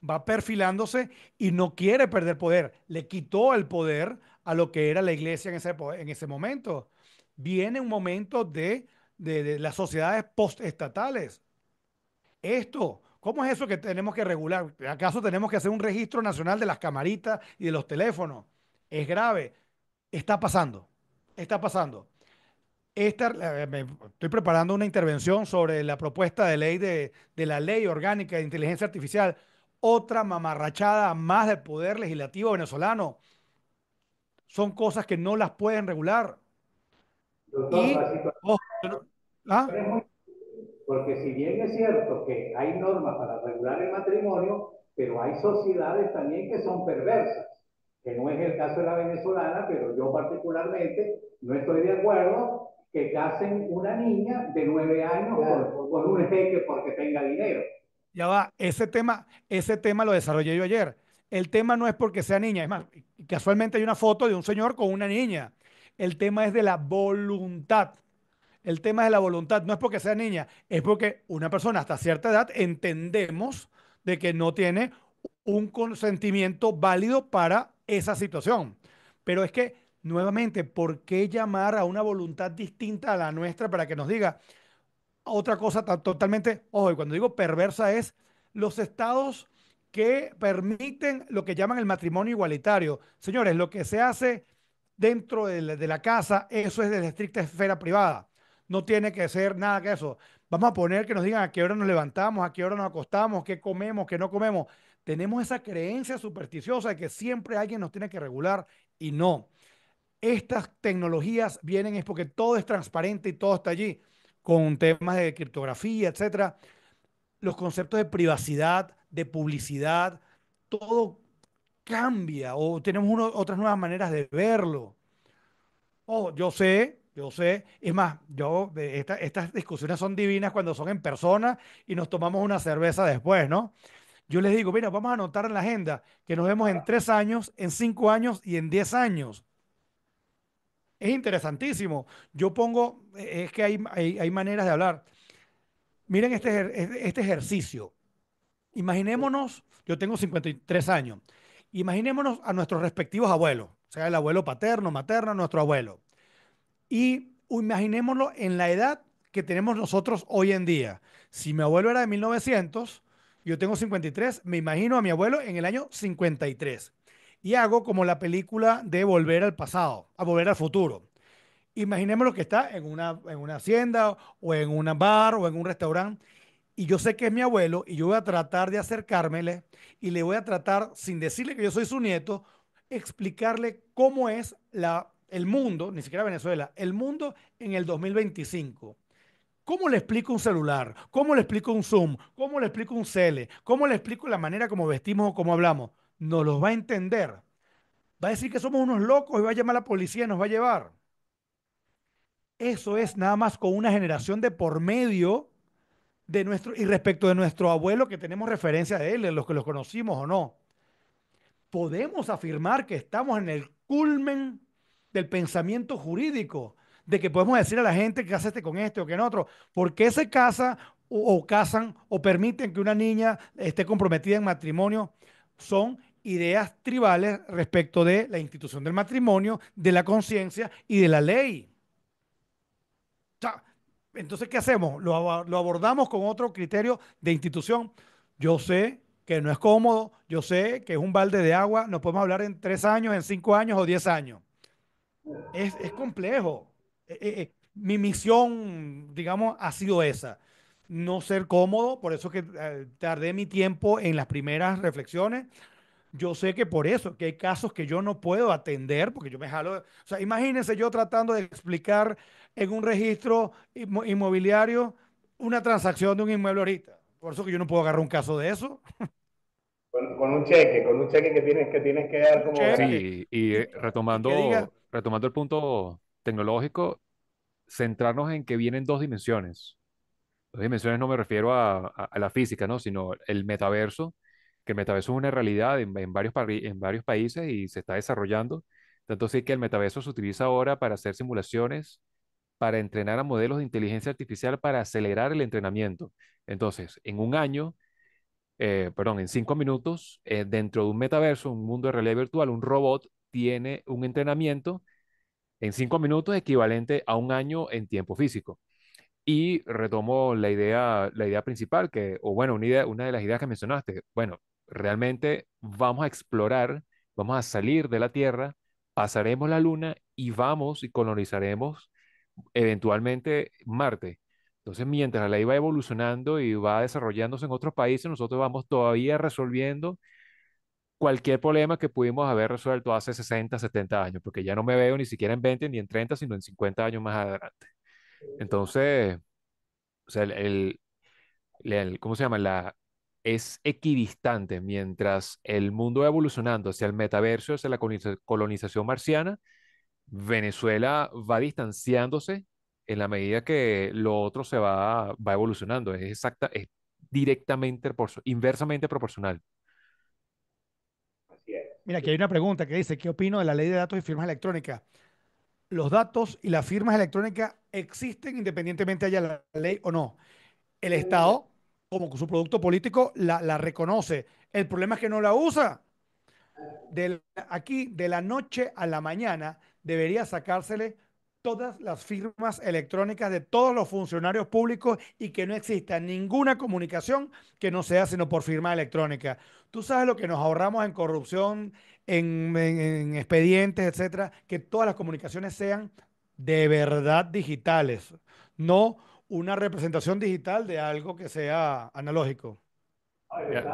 va perfilándose y no quiere perder poder. Le quitó el poder a lo que era la iglesia en ese momento. Viene un momento de las sociedades postestatales. ¿Cómo es eso que tenemos que regular? ¿Acaso tenemos que hacer un registro nacional de las camaritas y de los teléfonos? Es grave. Está pasando. está pasando. Estoy preparando una intervención sobre la propuesta de ley de la ley orgánica de inteligencia artificial. Otra mamarrachada más del poder legislativo venezolano. Son cosas que no las pueden regular. Doctor, la Y, situación oh, ¿ah? es muy... Porque si bien es cierto que hay normas para regular el matrimonio, pero hay sociedades también que son perversas, que no es el caso de la venezolana, pero yo particularmente no estoy de acuerdo que casen una niña de 9 años con un jeque porque tenga dinero. Ya va, ese tema lo desarrollé yo ayer. El tema no es porque sea niña, es más, casualmente hay una foto de un señor con una niña. El tema es de la voluntad. El tema es de la voluntad, no es porque sea niña, es porque una persona hasta cierta edad entendemos de que no tiene un consentimiento válido para esa situación. Pero es que, nuevamente, ¿por qué llamar a una voluntad distinta a la nuestra para que nos diga? Otra cosa totalmente, ojo, y cuando digo perversa es los estados que permiten lo que llaman el matrimonio igualitario. Señores, lo que se hace dentro de la casa, eso es de la estricta esfera privada. No tiene que ser nada que eso. Vamos a poner que nos digan a qué hora nos levantamos, a qué hora nos acostamos, qué comemos, qué no comemos. Tenemos esa creencia supersticiosa de que siempre alguien nos tiene que regular y no. Estas tecnologías vienen es porque todo es transparente y todo está allí, con temas de criptografía, etcétera. Los conceptos de privacidad, de publicidad, todo cambia o tenemos otras nuevas maneras de verlo. Oh, yo sé. Es más, estas discusiones son divinas cuando son en persona y nos tomamos una cerveza después, ¿no? Yo les digo, mira, vamos a anotar en la agenda que nos vemos en 3 años, en 5 años y en 10 años. Es interesantísimo. Yo pongo, es que hay maneras de hablar. Miren este ejercicio. Imaginémonos, yo tengo 53 años. Imaginémonos a nuestros respectivos abuelos, sea el abuelo paterno, materno, nuestro abuelo. Y imaginémoslo en la edad que tenemos nosotros hoy en día. Si mi abuelo era de 1900, yo tengo 53, me imagino a mi abuelo en el año 53. Y hago como la película de Volver al pasado, a Volver al futuro. Imaginémoslo que está en una hacienda o en un bar o en un restaurante y yo sé que es mi abuelo y yo voy a tratar de acercármele y le voy a tratar, sin decirle que yo soy su nieto, explicarle cómo es el mundo, ni siquiera Venezuela, el mundo en el 2025. ¿Cómo le explico un celular? ¿Cómo le explico un Zoom? ¿Cómo le explico un Cele? ¿Cómo le explico la manera como vestimos o cómo hablamos? No los va a entender. Va a decir que somos unos locos y va a llamar a la policía y nos va a llevar. Eso es nada más con una generación de por medio y respecto de nuestro abuelo, que tenemos referencia de él, de los que los conocimos o no. Podemos afirmar que estamos en el culmen del pensamiento jurídico, de que podemos decir a la gente que hace este con este o que en otro, ¿por qué se casa o casan o permiten que una niña esté comprometida en matrimonio? Son ideas tribales respecto de la institución del matrimonio, de la conciencia y de la ley. Sea, entonces, ¿qué hacemos? Lo abordamos con otro criterio de institución. Yo sé que no es cómodo, yo sé que es un balde de agua, no podemos hablar en 3 años, en 5 años o 10 años. Es complejo. Mi misión, digamos, ha sido esa. No ser cómodo, por eso que tardé mi tiempo en las primeras reflexiones. Yo sé que por eso, que hay casos que yo no puedo atender, porque yo me jalo. O sea, imagínense yo tratando de explicar en un registro inmobiliario una transacción de un inmueble ahorita. Por eso que yo no puedo agarrar un caso de eso. Con un cheque que tienes que dar Un como garantía. cheque. Sí, Y, y que diga, retomando el punto tecnológico, centrarnos en que vienen dos dimensiones. Dos dimensiones no me refiero a la física, ¿no? Sino el metaverso, que el metaverso es una realidad en varios países y se está desarrollando. Tanto sí que el metaverso se utiliza ahora para hacer simulaciones, para entrenar a modelos de inteligencia artificial, para acelerar el entrenamiento. Entonces, en un año, perdón, en 5 minutos, dentro de un metaverso, un mundo de realidad virtual, un robot tiene un entrenamiento en 5 minutos equivalente a un año en tiempo físico. Y retomo la idea principal, o bueno, una de las ideas que mencionaste. Bueno, realmente vamos a explorar, vamos a salir de la Tierra pasaremos la Luna y vamos y colonizaremos eventualmente Marte. Entonces, mientras la ley va evolucionando y va desarrollándose en otros países, nosotros vamos todavía resolviendo cualquier problema que pudimos haber resuelto hace 60, 70 años, porque ya no me veo ni siquiera en 20 ni en 30, sino en 50 años más adelante. Entonces, o sea, ¿cómo se llama? Es equidistante mientras el mundo va evolucionando hacia el metaverso, hacia la colonización marciana. Venezuela va distanciándose en la medida que lo otro va evolucionando. Es directamente, inversamente proporcional. Así es. Mira, aquí hay una pregunta que dice, ¿qué opino de la ley de datos y firmas electrónicas? Los datos y las firmas electrónicas existen independientemente haya la ley o no. El Estado, como su producto político, la reconoce. El problema es que no la usa. Aquí, de la noche a la mañana, debería sacársele todas las firmas electrónicas de todos los funcionarios públicos y que no exista ninguna comunicación que no sea sino por firma electrónica. Tú sabes lo que nos ahorramos en corrupción, en expedientes, etcétera, que todas las comunicaciones sean de verdad digitales, no una representación digital de algo que sea analógico. Ya,